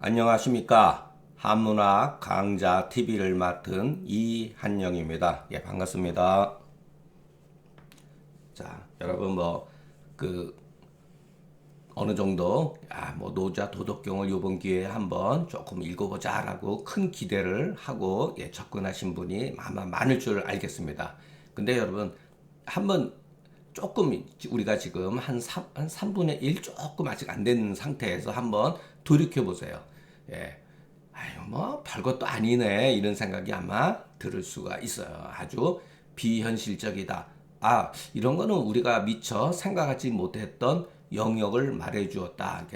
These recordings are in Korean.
안녕하십니까. 한문학 강좌 TV를 맡은 이한영입니다. 예, 반갑습니다. 자, 여러분 어느 정도 노자 도덕경을 이번 기회에 한번 조금 읽어보자라고 큰 기대를 하고 접근하신 분이 아마 많을 줄 알겠습니다. 근데 여러분 한번 조금 우리가 지금 한 3분의 1 조금 아직 안 된 상태에서 한번 돌이켜 보세요. 예. 아유, 별것도 아니네. 이런 생각이 아마 들을 수가 있어요. 아주 비현실적이다. 이런 거는 우리가 미처 생각하지 못했던 영역을 말해 주었다.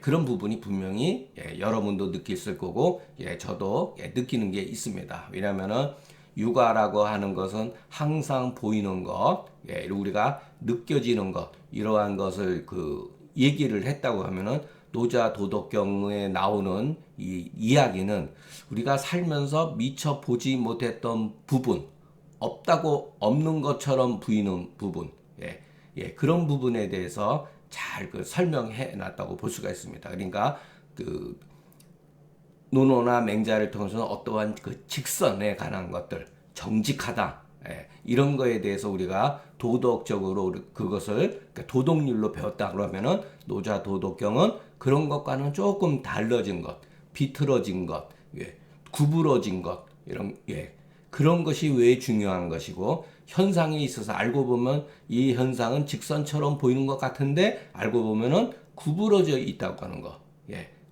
그런 부분이 분명히 여러분도 느낄 거고, 저도 느끼는 게 있습니다. 왜냐면은 육아라고 하는 것은 항상 보이는 것, 우리가 느껴지는 것, 이러한 것을 얘기를 했다고 하면은 노자 도덕경에 나오는 이 이야기는 우리가 살면서 미처 보지 못했던 부분, 없는 것처럼 보이는 부분, 그런 부분에 대해서 잘 설명해 놨다고 볼 수가 있습니다. 그러니까 논어나 맹자를 통해서는 어떠한 직선에 관한 것들, 정직하다, 이런 거에 대해서 우리가 도덕적으로 그것을 도덕률로 배웠다 그러면은 노자 도덕경은 그런 것과는 조금 달라진 것, 비틀어진 것, 구부러진 것, 그런 것이 왜 중요한 것이고, 현상에 있어서 알고 보면 이 현상은 직선처럼 보이는 것 같은데 알고 보면은 구부러져 있다고 하는 거.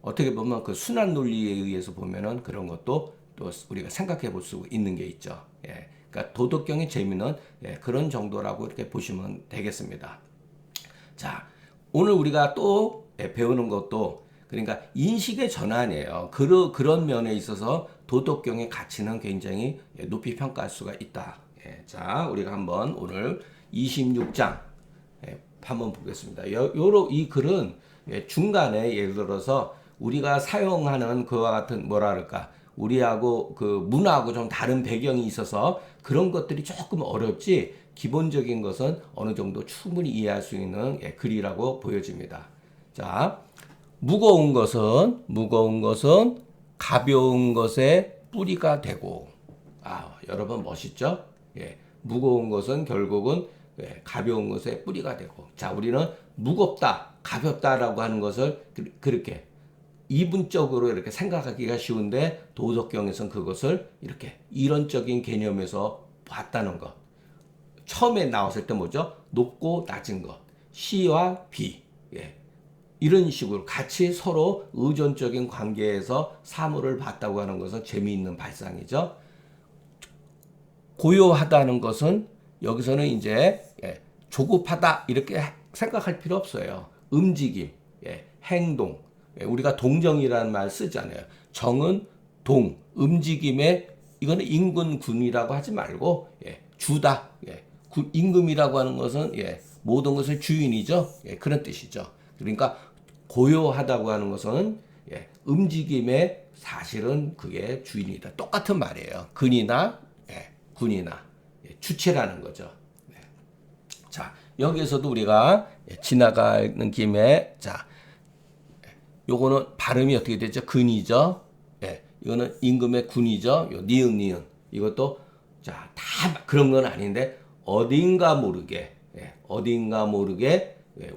어떻게 보면 그 순환 논리에 의해서 보면은 그런 것도 또 우리가 생각해 볼 수 있는 게 있죠. 그러니까 도덕경의 재미는 그런 정도라고 이렇게 보시면 되겠습니다. 자, 오늘 우리가 또 배우는 것도 그러니까 인식의 전환이에요. 그런 면에 있어서 도덕경의 가치는 굉장히 높이 평가할 수가 있다. 자, 우리가 한번 오늘 26장 한번 보겠습니다. 이 글은 중간에 예를 들어서 우리가 사용하는 그와 같은 우리하고 문화하고 좀 다른 배경이 있어서 그런 것들이 조금 어렵지, 기본적인 것은 어느 정도 충분히 이해할 수 있는 글이라고 보여집니다. 자, 무거운 것은 가벼운 것의 뿌리가 되고, 여러분 멋있죠? 무거운 것은 결국은 가벼운 것의 뿌리가 되고, 자, 우리는 무겁다, 가볍다라고 하는 것을 그렇게 이분적으로 이렇게 생각하기가 쉬운데 도덕경에서는 그것을 이렇게 이론적인 개념에서 봤다는 것. 처음에 나왔을 때 뭐죠? 높고 낮은 것, 시와 비, 이런 식으로 같이 서로 의존적인 관계에서 사물을 봤다고 하는 것은 재미있는 발상이죠. 고요하다는 것은 여기서는 이제 조급하다 이렇게 생각할 필요 없어요. 움직임, 행동, 우리가 동정이라는 말 쓰잖아요. 정은 동, 움직임에 이거는 임금군이라고 하지 말고 주다. 임금이라고 하는 것은 모든 것의 주인이죠. 그런 뜻이죠. 그러니까 고요하다고 하는 것은 움직임에 사실은 그게 주인이다. 똑같은 말이에요. 근이나 군이나 주체라는 거죠. 자, 여기에서도 우리가 지나가는 김에 요거는 발음이 어떻게 되죠? 근이죠. 이거는 임금의 군이죠. 요 니은 이것도 다 그런 건 아닌데 어딘가 모르게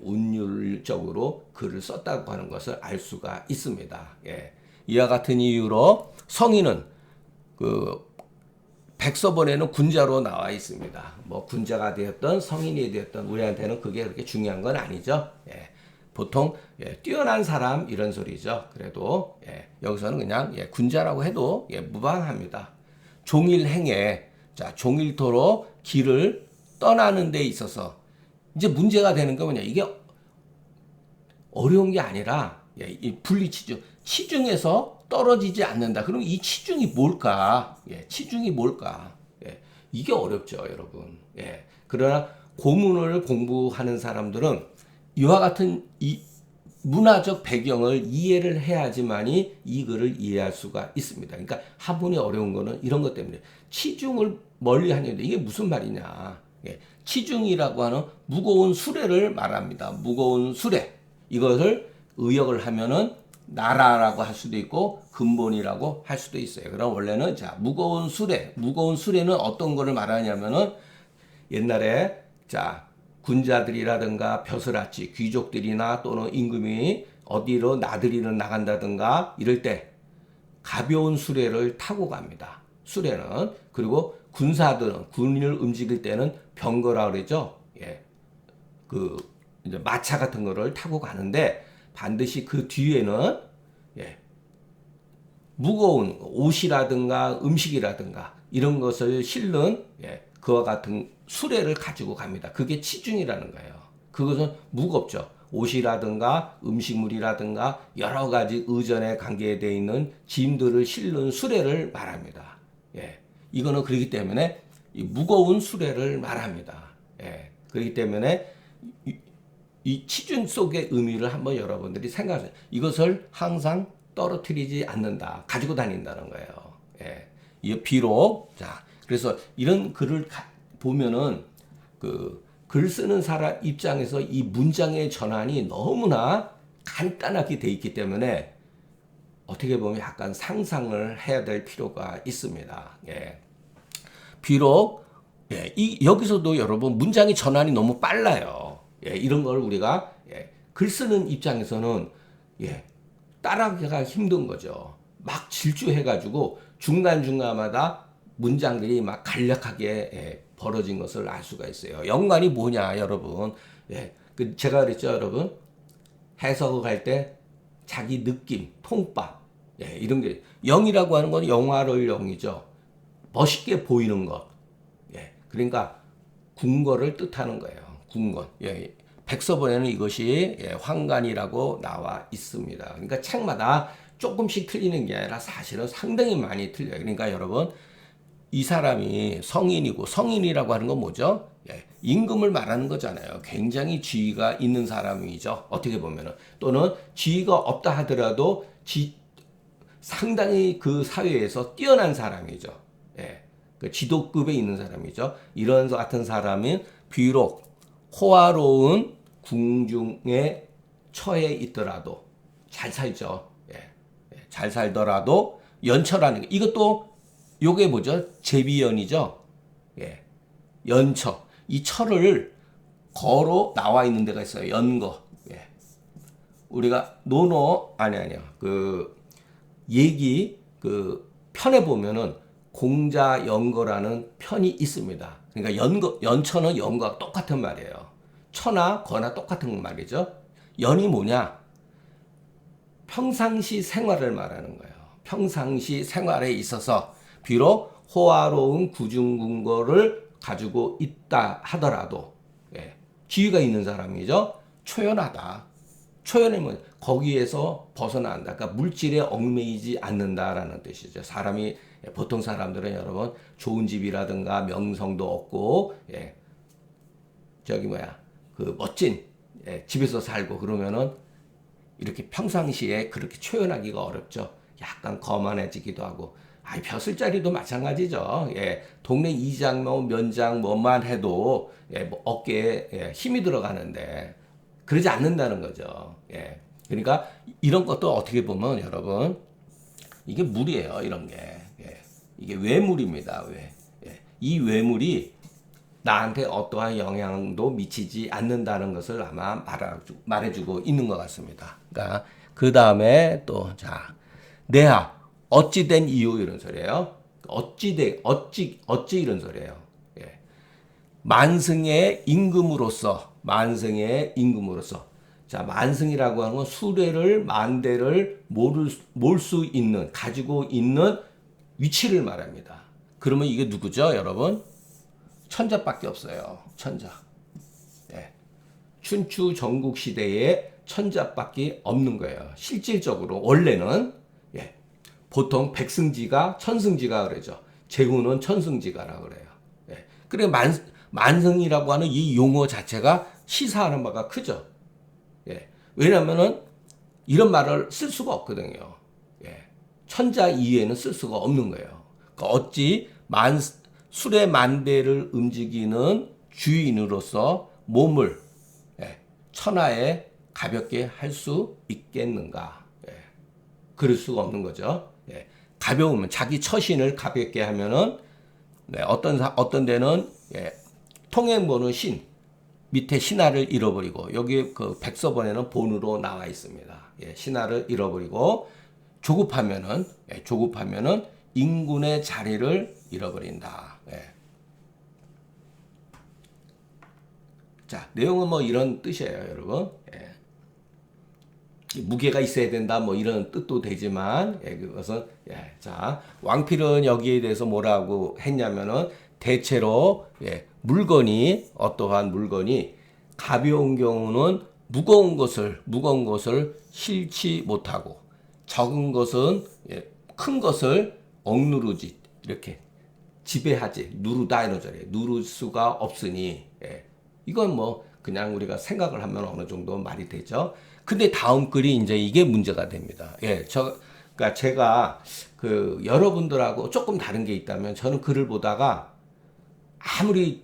운율적으로 글을 썼다고 하는 것을 알 수가 있습니다. 이와 같은 이유로 성인은 백서본에는 군자로 나와 있습니다. 뭐 군자가 되었던 성인이 되었던 우리한테는 그게 그렇게 중요한 건 아니죠. 보통 뛰어난 사람 이런 소리죠. 그래도 여기서는 그냥 군자라고 해도 무방합니다. 종일행에 종일토로 길을 떠나는 데 있어서 이제 문제가 되는 건 뭐냐, 이게 어려운 게 아니라 이 분리치중, 치중에서 떨어지지 않는다. 그럼 이 치중이 뭘까? 치중이 뭘까? 이게 어렵죠, 여러분. 그러나 고문을 공부하는 사람들은 이와 같은 이 문화적 배경을 이해를 해야지만이 이 글을 이해할 수가 있습니다. 그러니까 한문이 어려운 거는 이런 것 때문에 치중을 멀리 하는데 이게 무슨 말이냐? 치중이라고 하는 무거운 수레를 말합니다. 무거운 수레. 이것을 의역을 하면은 나라라고 할 수도 있고 근본이라고 할 수도 있어요. 그럼 원래는 자 무거운 수레는 어떤 거를 말하냐면은 옛날에 자 군자들이라든가 벼슬아치 귀족들이나 또는 임금이 어디로 나들이를 나간다든가 이럴 때 가벼운 수레를 타고 갑니다. 수레는. 그리고 군사들은 군을 움직일 때는 병거라 그러죠. 예. 그 이제 마차 같은 거를 타고 가는데 반드시 그 뒤에는 예. 무거운 옷이라든가 음식이라든가 이런 것을 실는 예. 그와 같은 수레를 가지고 갑니다. 그게 치중이라는 거예요. 그것은 무겁죠. 옷이라든가 음식물이라든가 여러 가지 의전에 관계되어 있는 짐들을 실는 수레를 말합니다. 예. 이거는 그렇기 때문에 이 무거운 수레를 말합니다. 예. 그렇기 때문에 이 치중 속의 의미를 한번 여러분들이 생각하세요. 이것을 항상 떨어뜨리지 않는다. 가지고 다닌다는 거예요. 예. 비록, 자, 그래서 이런 글을 보면은 글 쓰는 사람 입장에서 이 문장의 전환이 너무나 간단하게 돼 있기 때문에 어떻게 보면 약간 상상을 해야 될 필요가 있습니다. 예. 비록 예, 여기서도 여러분 문장의 전환이 너무 빨라요. 예, 이런 걸 우리가 예, 글 쓰는 입장에서는 예, 따라가기가 힘든 거죠. 막 질주해가지고 중간중간마다 문장들이 막 간략하게 예, 벌어진 것을 알 수가 있어요. 연관이 뭐냐, 여러분. 예, 제가 그랬죠, 여러분. 해석을 할 때 자기 느낌, 통밥, 예, 이런 게 영이라고 하는 건 영화를 영이죠. 멋있게 보이는 것. 예, 그러니까 궁궐을 뜻하는 거예요. 궁궐. 예, 백서본에는 이것이 예, 황관이라고 나와 있습니다. 그러니까 책마다 조금씩 틀리는 게 아니라 사실은 상당히 많이 틀려요. 그러니까 여러분 이 사람이 성인이고 성인이라고 하는 건 뭐죠? 예, 임금을 말하는 거잖아요. 굉장히 지위가 있는 사람이죠. 어떻게 보면은 또는 지위가 없다 하더라도 상당히 그 사회에서 뛰어난 사람이죠. 예, 그 지도급에 있는 사람이죠. 이런 같은 사람은 비록 호화로운 궁중에 처해 있더라도 잘 살죠. 예, 잘 살더라도 연처라는 게 이것도 요게 뭐죠? 제비연이죠. 예, 연처. 이 처를 거로 나와 있는 데가 있어요. 연거. 예. 우리가 아니야. 얘기 편에 보면은 공자 연거라는 편이 있습니다. 그러니까 연처는 연거와 똑같은 말이에요. 처나 거나 똑같은 말이죠. 연이 뭐냐? 평상시 생활을 말하는 거예요. 평상시 생활에 있어서 비록 호화로운 구중궁궐을 가지고 있다 하더라도 예, 지위가 있는 사람이죠. 초연하다. 초연이면 거기에서 벗어난다. 그러니까 물질에 얽매이지 않는다라는 뜻이죠. 사람이 보통 사람들은 여러분 좋은 집이라든가 명성도 없고 예, 멋진 예, 집에서 살고 그러면은 이렇게 평상시에 그렇게 초연하기가 어렵죠. 약간 거만해지기도 하고. 벼슬자리도 마찬가지죠. 예, 동네 이장, 면장, 뭐만 해도 예, 어깨에 예, 힘이 들어가는데 그러지 않는다는 거죠. 예, 그러니까 이런 것도 어떻게 보면 여러분 이게 물이에요. 이런 게 예, 이게 외물입니다. 예, 이 외물이 나한테 어떠한 영향도 미치지 않는다는 것을 아마 말해주고 있는 것 같습니다. 그러니까 그 다음에 또 내하 어찌 된 이유 이런 소리예요. 어찌 이런 소리예요. 예. 만승의 임금으로서. 자, 만승이라고 하는 건 수레를 만대를 몰 수 있는 가지고 있는 위치를 말합니다. 그러면 이게 누구죠, 여러분? 천자밖에 없어요. 천자. 예. 춘추 전국 시대에 천자밖에 없는 거예요. 실질적으로 원래는 예. 보통 백승지가 천승지가 그러죠. 제후는 천승지가라 그래요. 예. 그래 만승이라고 하는 이 용어 자체가 시사하는 바가 크죠. 예. 왜냐면은 이런 말을 쓸 수가 없거든요. 예. 천자 이외에는 쓸 수가 없는 거예요. 그러니까 어찌 수레 만대를 움직이는 주인으로서 몸을 예. 천하에 가볍게 할 수 있겠는가. 예. 그럴 수가 없는 거죠. 예. 가벼우면 자기 처신을 가볍게 하면은 네, 어떤 데는 예, 통행본은 신 밑에 신하를 잃어버리고 여기 그 백서번에는 본으로 나와 있습니다. 예, 신하를 잃어버리고 조급하면은 인군의 자리를 잃어버린다. 예. 자, 내용은 뭐 이런 뜻이에요, 여러분. 예. 무게가 있어야 된다, 뭐 이런 뜻도 되지만, 예, 그것은, 예, 자, 왕필은 여기에 대해서 뭐라고 했냐면은, 대체로, 예, 어떠한 물건이 가벼운 경우는 무거운 것을 실지 못하고, 적은 것은, 예, 큰 것을 억누르지, 이렇게 지배하지, 누르다 이런 소리예요. 누를 수가 없으니, 예, 이건 뭐, 그냥 우리가 생각을 하면 어느 정도 말이 되죠. 근데 다음 글이 이제 이게 문제가 됩니다. 예, 그러니까 제가 그 여러분들하고 조금 다른 게 있다면 저는 글을 보다가 아무리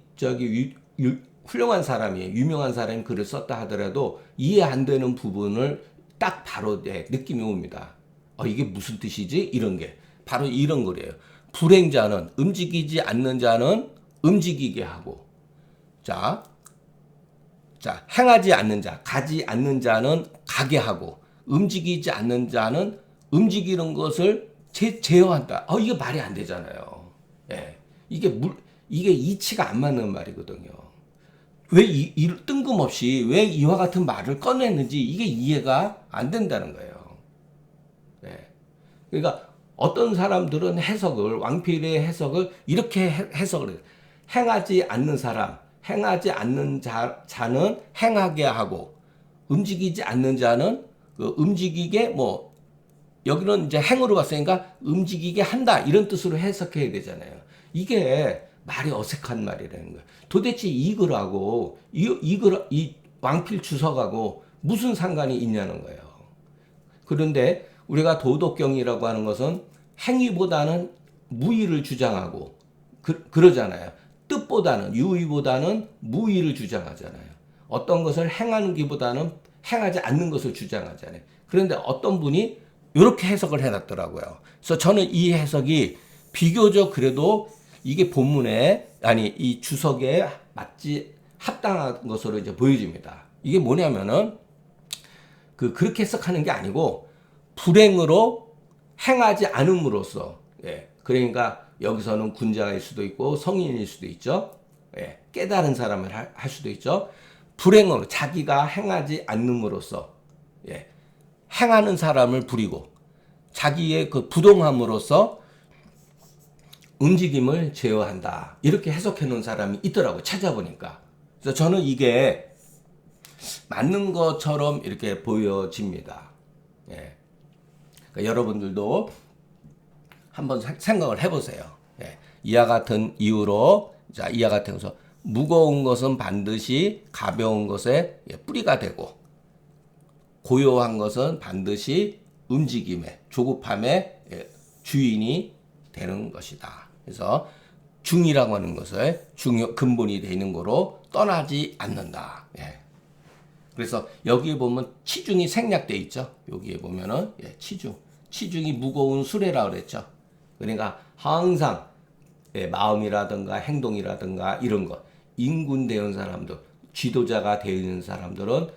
훌륭한 사람이, 유명한 사람이 글을 썼다 하더라도 이해 안 되는 부분을 딱 바로 느낌이 옵니다. 이게 무슨 뜻이지? 이런 게. 바로 이런 거래요. 불행자는, 움직이지 않는 자는 움직이게 하고, 자, 행하지 않는 자, 가지 않는 자는 가게 하고, 움직이지 않는 자는 움직이는 것을 제어한다. 이게 말이 안 되잖아요. 예. 이게 이치가 안 맞는 말이거든요. 왜 뜬금없이 왜 이와 같은 말을 꺼냈는지 이게 이해가 안 된다는 거예요. 예. 그러니까 어떤 사람들은 왕필의 해석을 이렇게 해석을 해요. 행하지 않는 자는 행하게 하고, 움직이지 않는 자는 움직이게, 뭐, 여기는 이제 행으로 봤으니까 움직이게 한다. 이런 뜻으로 해석해야 되잖아요. 이게 말이 어색한 말이라는 거예요. 도대체 이 글하고, 이 왕필 주석하고 무슨 상관이 있냐는 거예요. 그런데 우리가 도덕경이라고 하는 것은 행위보다는 무의를 주장하고, 그러잖아요. 뜻보다는, 유의보다는 무의를 주장하잖아요. 어떤 것을 행하는 기보다는 행하지 않는 것을 주장하잖아요. 그런데 어떤 분이 이렇게 해석을 해놨더라고요. 그래서 저는 이 해석이 비교적 그래도 이게 이 주석에 합당한 것으로 이제 보여집니다. 이게 뭐냐면은, 그렇게 해석하는 게 아니고, 불행으로 행하지 않음으로써, 예. 그러니까 여기서는 군자일 수도 있고 성인일 수도 있죠. 예. 깨달은 사람을 할 수도 있죠. 불행으로 자기가 행하지 않음으로써, 예. 행하는 사람을 부리고 자기의 그 부동함으로써 움직임을 제어한다. 이렇게 해석해 놓은 사람이 있더라고요. 찾아보니까. 그래서 저는 이게 맞는 것처럼 이렇게 보여집니다. 예. 그러니까 여러분들도 한번 생각을 해보세요. 예. 이와 같은 이유로, 이와 같은 것은 무거운 것은 반드시 가벼운 것에 뿌리가 되고, 고요한 것은 반드시 움직임에, 조급함의 주인이 되는 것이다. 그래서 중이라고 하는 것을 근본이 되어 있는 거로 떠나지 않는다. 예. 그래서 여기에 보면 치중이 생략되어 있죠. 여기에 보면은 치중이 무거운 수레라고 그랬죠. 그러니까 항상 마음이라든가 행동이라든가 이런 것, 인군되는 사람들, 지도자가 되어 있는 사람들은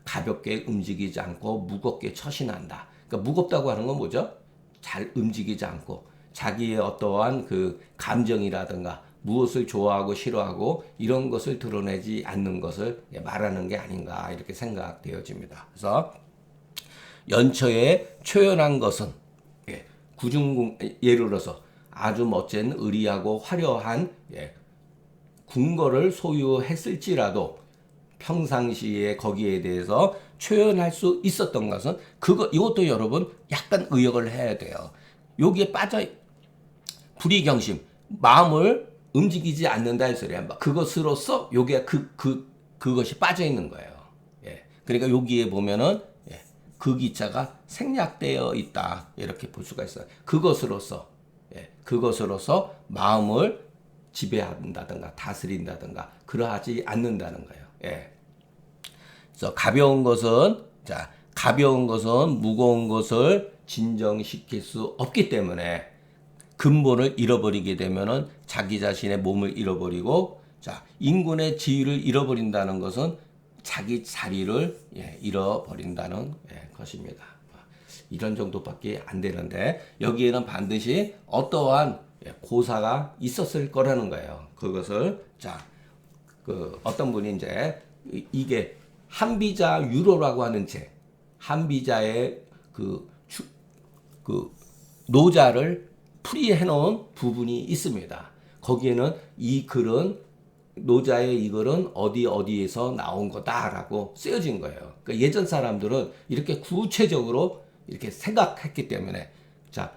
가볍게 움직이지 않고 무겁게 처신한다. 그러니까 무겁다고 하는 건 뭐죠? 잘 움직이지 않고 자기의 어떠한 그 감정이라든가 무엇을 좋아하고 싫어하고 이런 것을 드러내지 않는 것을 말하는 게 아닌가 이렇게 생각되어집니다. 그래서 연처에 초연한 것은 예를 들어서 아주 멋진 의리하고 화려한 궁궐을 소유했을지라도 평상시에 거기에 대해서 초연할 수 있었던 것은 이것도 여러분 약간 의역을 해야 돼요. 여기에 불이경심, 마음을 움직이지 않는다 이 소리야. 그것으로서 요게 그것이 빠져 있는 거예요. 예. 그러니까 여기에 보면은 그 기자가 생략되어 있다 이렇게 볼 수가 있어요. 그것으로서 마음을 지배한다든가 다스린다든가 그러하지 않는다는 거예요. 예. 그래서 가벼운 것은 무거운 것을 진정시킬 수 없기 때문에 근본을 잃어버리게 되면은 자기 자신의 몸을 잃어버리고, 자, 인군의 지위를 잃어버린다는 것은 자기 자리를 잃어버린다는 것입니다. 이런 정도밖에 안 되는데 여기에는 반드시 어떠한 고사가 있었을 거라는 거예요. 그것을 그 어떤 분이 이제 이게 한비자 유로라고 하는 책, 한비자의 그 노자를 풀이해 놓은 부분이 있습니다. 거기에는 이 글은 노자의 이 글은 어디에서 나온 거다라고 쓰여진 거예요. 그러니까 예전 사람들은 이렇게 구체적으로 이렇게 생각했기 때문에, 자,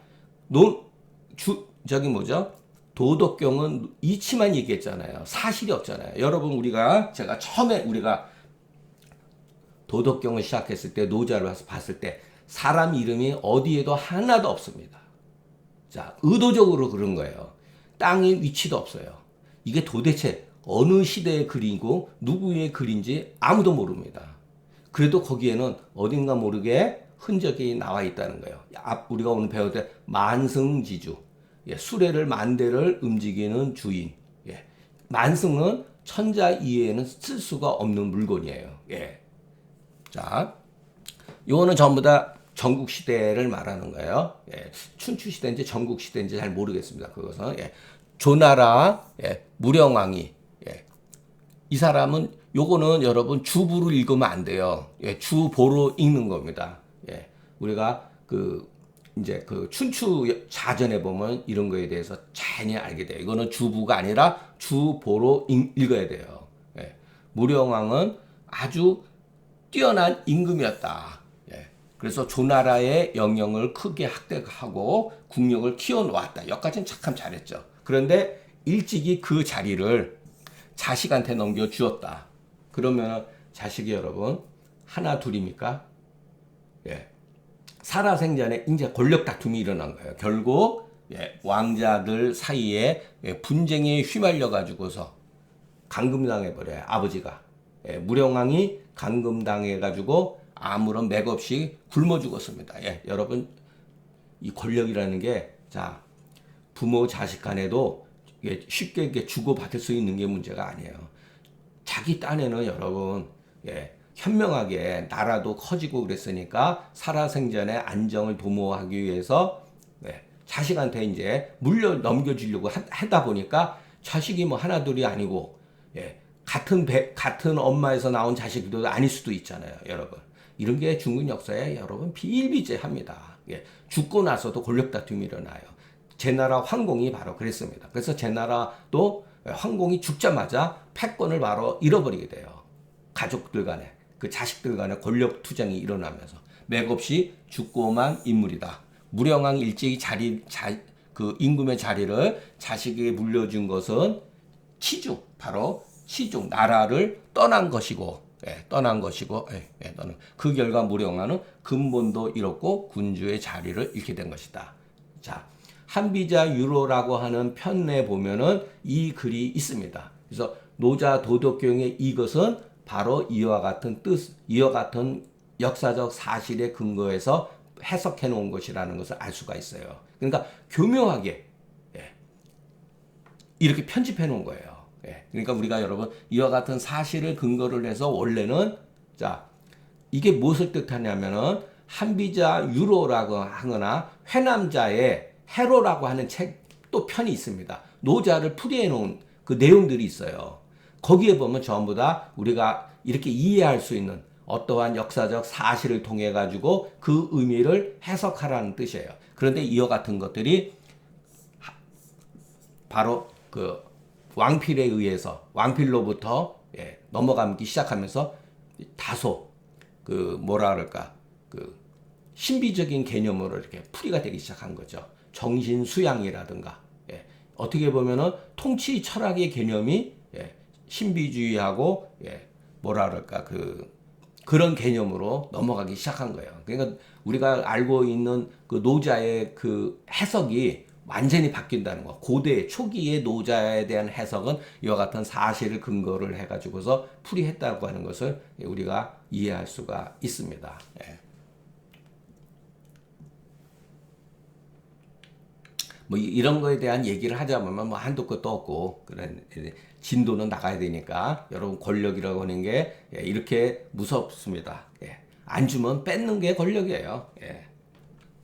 저기 뭐죠? 도덕경은 이치만 얘기했잖아요. 사실이 없잖아요. 여러분, 제가 처음에 우리가 도덕경을 시작했을 때, 노자를 봤을 때, 사람 이름이 어디에도 하나도 없습니다. 자, 의도적으로 그런 거예요. 땅의 위치도 없어요. 이게 도대체 어느 시대의 글이고 누구의 글인지 아무도 모릅니다. 그래도 거기에는 어딘가 모르게 흔적이 나와 있다는 거예요. 우리가 오늘 배울 때 만승지주, 수레를 만대를 움직이는 주인. 만승은 천자 이외에는 쓸 수가 없는 물건이에요. 자, 요거는 전부 다 전국 시대를 말하는 거예요. 춘추 시대인지 전국 시대인지 잘 모르겠습니다. 그것은 조나라 무령왕이, 이 사람은 요거는 여러분 주부를 읽으면 안 돼요. 주보로 읽는 겁니다. 우리가 이제 춘추 자전에 보면 이런 거에 대해서 자연히 알게 돼요. 이거는 주부가 아니라 주보로 읽어야 돼요. 무령왕은 아주 뛰어난 임금이었다. 그래서 조나라의 영역을 크게 확대하고 국력을 키워놓았다. 여기까지는 참 잘했죠. 그런데 일찍이 그 자리를 자식한테 넘겨주었다. 그러면 자식이 여러분 하나 둘입니까? 살아생전에 이제 권력 다툼이 일어난 거예요. 결국 왕자들 사이에 분쟁에 휘말려 가지고서 감금당해 버려요. 아버지가. 무령왕이 감금당해 가지고 아무런 맥 없이 굶어 죽었습니다. 여러분, 이 권력이라는 게, 자, 부모 자식 간에도 쉽게 이렇게 주고받을 수 있는 게 문제가 아니에요. 자기 딴에는 여러분, 현명하게 나라도 커지고 그랬으니까 살아생전의 안정을 도모하기 위해서 자식한테 이제 물려 넘겨주려고 하다 보니까 자식이 뭐 하나 둘이 아니고, 같은 엄마에서 나온 자식도 아닐 수도 있잖아요, 여러분. 이런 게 중국 역사에 여러분 비일비재합니다. 죽고 나서도 권력 다툼이 일어나요. 제나라 황공이 바로 그랬습니다. 그래서 제나라도 황공이 죽자마자 패권을 바로 잃어버리게 돼요. 가족들 간에, 그 자식들 간에 권력 투쟁이 일어나면서 맥없이 죽고만 인물이다. 무령왕 일찍이 그 임금의 자리를 자식에게 물려준 것은 치중, 바로 치중, 나라를 떠난 것이고, 그 결과 무령왕은 근본도 잃었고 군주의 자리를 잃게 된 것이다. 자, 한비자 유로라고 하는 편에 보면은 이 글이 있습니다. 그래서 노자 도덕경의 이것은 바로 이와 같은 역사적 사실에 근거해서 해석해 놓은 것이라는 것을 알 수가 있어요. 그러니까 교묘하게 이렇게 편집해 놓은 거예요. 그러니까 우리가 여러분 이와 같은 사실을 근거를 해서 원래는, 자, 이게 무엇을 뜻하냐면은 한비자 유로라고 하거나 회남자의 해로라고 하는 책 또 편이 있습니다. 노자를 풀이해 놓은 그 내용들이 있어요. 거기에 보면 전부 다 우리가 이렇게 이해할 수 있는 어떠한 역사적 사실을 통해 가지고 그 의미를 해석하라는 뜻이에요. 그런데 이와 같은 것들이 바로 그 왕필에 의해서, 왕필로부터 넘어가기 시작하면서 다소 그 신비적인 개념으로 이렇게 풀이가 되기 시작한 거죠. 정신 수양이라든가, 어떻게 보면은 통치 철학의 개념이 신비주의하고 그런 개념으로 넘어가기 시작한 거예요. 그러니까 우리가 알고 있는 그 노자의 그 해석이 완전히 바뀐다는 거. 고대 초기의 노자에 대한 해석은 이와 같은 사실을 근거를 해가지고서 풀이했다고 하는 것을 우리가 이해할 수가 있습니다. 뭐 이런 거에 대한 얘기를 하자면 뭐 한도 끝도 없고 그런 진도는 나가야 되니까 여러분 권력이라고 하는 게 이렇게 무섭습니다. 안 주면 뺏는 게 권력이에요.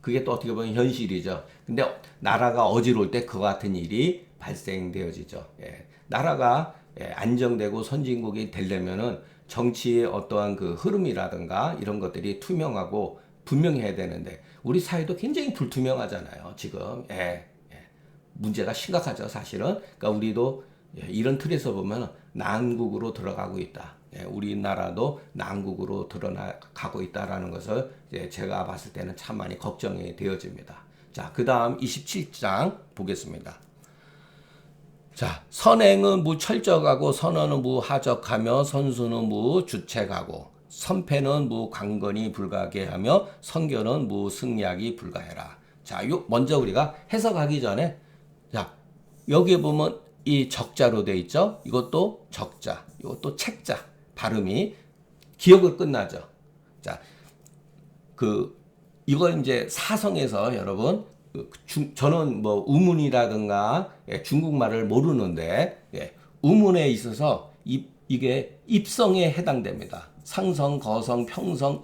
그게 또 어떻게 보면 현실이죠. 근데 나라가 어지러울 때 그와 같은 일이 발생되어지죠. 나라가 안정되고 선진국이 되려면은 정치의 어떠한 그 흐름이라든가 이런 것들이 투명하고 분명해야 되는데 우리 사회도 굉장히 불투명하잖아요. 지금 문제가 심각하죠, 사실은. 그러니까 우리도 이런 틀에서 보면 난국으로 들어가고 있다. 우리나라도 난국으로 드러나가고 있다라는 것을 제가 봤을 때는 참 많이 걱정이 되어집니다. 자, 그 다음 27장 보겠습니다. 자, 선행은 무철저하고 선언은 무하적하며 선수는 무주책하고 선패는 무강건이 불가하게 하며 선결은 무승리하기 불가해라. 자, 먼저 우리가 해석하기 전에 자, 여기에 보면 이 적자로 돼 있죠. 이것도 적자, 이것도 책자. 발음이 기억을 끝나죠. 자, 이걸 이제 사성에서 여러분 저는 뭐 우문이라든가 중국말을 모르는데 우문에 있어서 이게 입성에 해당됩니다. 상성, 거성, 평성,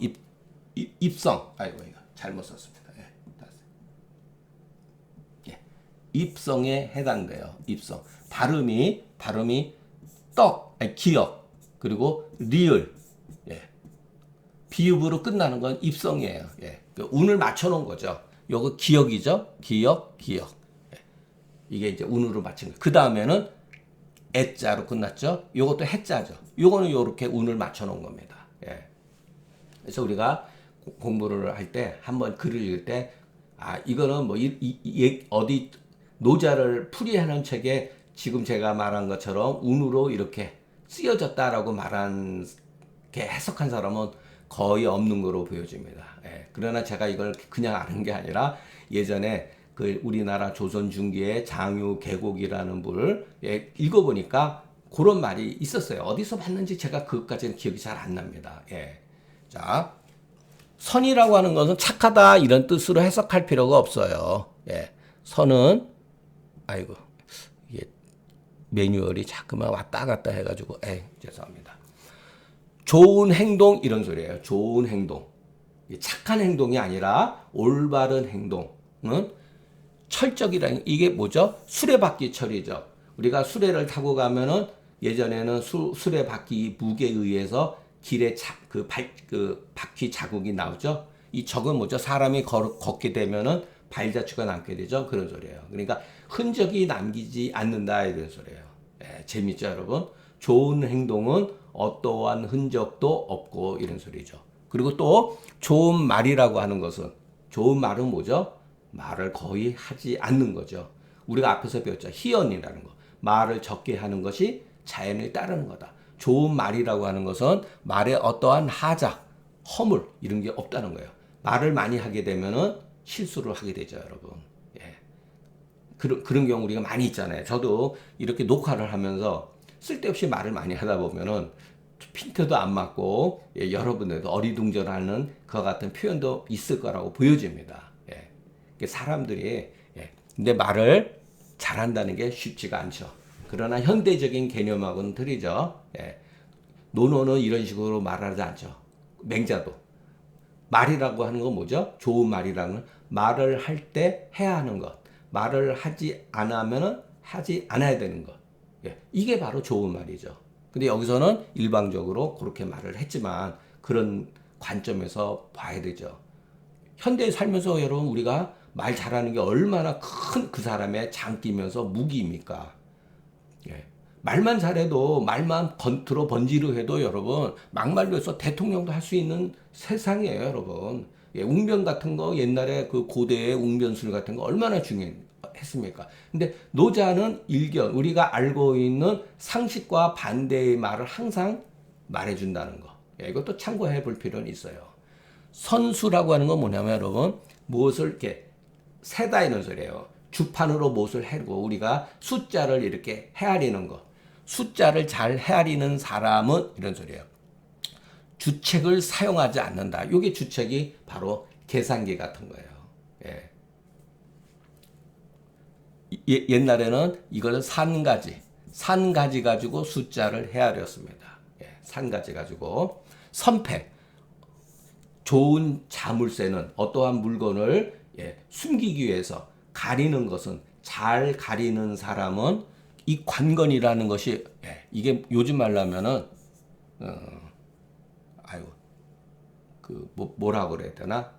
입성. 아이고 이거 잘못 썼습니다. 입성에 해당돼요. 입성. 발음이 기억 그리고 리을 비읍으로 끝나는 건 입성이에요. 운을 맞춰놓은 거죠. 요거 기억이죠. 기억. 이게 이제 운으로 맞춘 거. 그 다음에는 애자로 끝났죠. 요것도 해자죠. 요거는 요렇게 운을 맞춰놓은 겁니다. 그래서 우리가 공부를 할 때 한번 글을 읽을 때 이거는 뭐 어디 노자를 풀이하는 책에 지금 제가 말한 것처럼 운으로 이렇게 쓰여졌다라고 말한 게 해석한 사람은 거의 없는 거로 보여집니다. 그러나 제가 이걸 그냥 아는 게 아니라 예전에 그 우리나라 조선 중기의 장유 계곡이라는 분을 읽어보니까 그런 말이 있었어요. 어디서 봤는지 제가 그것까지는 기억이 잘 안 납니다. 자, 선이라고 하는 것은 착하다 이런 뜻으로 해석할 필요가 없어요. 선은 아이고 이게 매뉴얼이 자꾸만 왔다 갔다 해가지고 죄송합니다. 좋은 행동 이런 소리예요. 좋은 행동. 착한 행동이 아니라 올바른 행동은 철적이라는 이게 뭐죠? 수레바퀴철이죠. 우리가 수레를 타고 가면은 예전에는 수레바퀴 무게에 의해서 길에 그 바퀴 자국이 나오죠. 이 적은 뭐죠? 사람이 걷게 되면은 발자취가 남게 되죠. 그런 소리예요. 그러니까 흔적이 남기지 않는다 이런 소리예요. 재밌죠, 여러분? 좋은 행동은 어떠한 흔적도 없고 이런 소리죠. 그리고 또 좋은 말이라고 하는 것은 좋은 말은 뭐죠? 말을 거의 하지 않는 거죠. 우리가 앞에서 배웠죠. 희언이라는 거. 말을 적게 하는 것이 자연을 따르는 거다. 좋은 말이라고 하는 것은 말에 어떠한 하자, 허물 이런 게 없다는 거예요. 말을 많이 하게 되면은 실수를 하게 되죠, 여러분. 그런 경우 우리가 많이 있잖아요. 저도 이렇게 녹화를 하면서 쓸데없이 말을 많이 하다 보면은 핀트도 안 맞고 여러분들도 어리둥절하는 그와 같은 표현도 있을 거라고 보여집니다. 사람들이 근데 말을 잘한다는 게 쉽지가 않죠. 그러나 현대적인 개념하고는 틀리죠. 논어는 이런 식으로 말하지 않죠. 맹자도. 말이라고 하는 건 뭐죠? 좋은 말이라는 건 말을 할 때 해야 하는 것. 말을 하지 않으면 하지 않아야 되는 것. 이게 바로 좋은 말이죠. 근데 여기서는 일방적으로 그렇게 말을 했지만 그런 관점에서 봐야 되죠. 현대에 살면서 여러분 우리가 말 잘하는 게 얼마나 큰 그 사람의 장기면서 무기입니까? 말만 잘해도 말만 겉으로 번지르 해도 여러분 막말로 해서 대통령도 할 수 있는 세상이에요, 여러분. 웅변 같은 거 옛날에 그 고대의 웅변술 같은 거 얼마나 중요했습니까? 근데 노자는 일견 우리가 알고 있는 상식과 반대의 말을 항상 말해준다는 거. 이것도 참고해 볼 필요는 있어요. 선수라고 하는 건 뭐냐면 여러분 무엇을 이렇게 세다 이런 소리예요. 주판으로 무엇을 해고 우리가 숫자를 이렇게 헤아리는 것. 숫자를 잘 헤아리는 사람은 이런 소리예요. 주책을 사용하지 않는다. 이게 주책이 바로 계산기 같은 거예요. 옛날에는 이거를 산가지 가지고 숫자를 헤아렸습니다. 예, 산가지 가지고 선패, 좋은 자물쇠는 어떠한 물건을 숨기기 위해서 가리는 것은 잘 가리는 사람은 이 관건이라는 것이 이게 요즘 말로 하면은 아유 그 뭐라고 그래야 되나?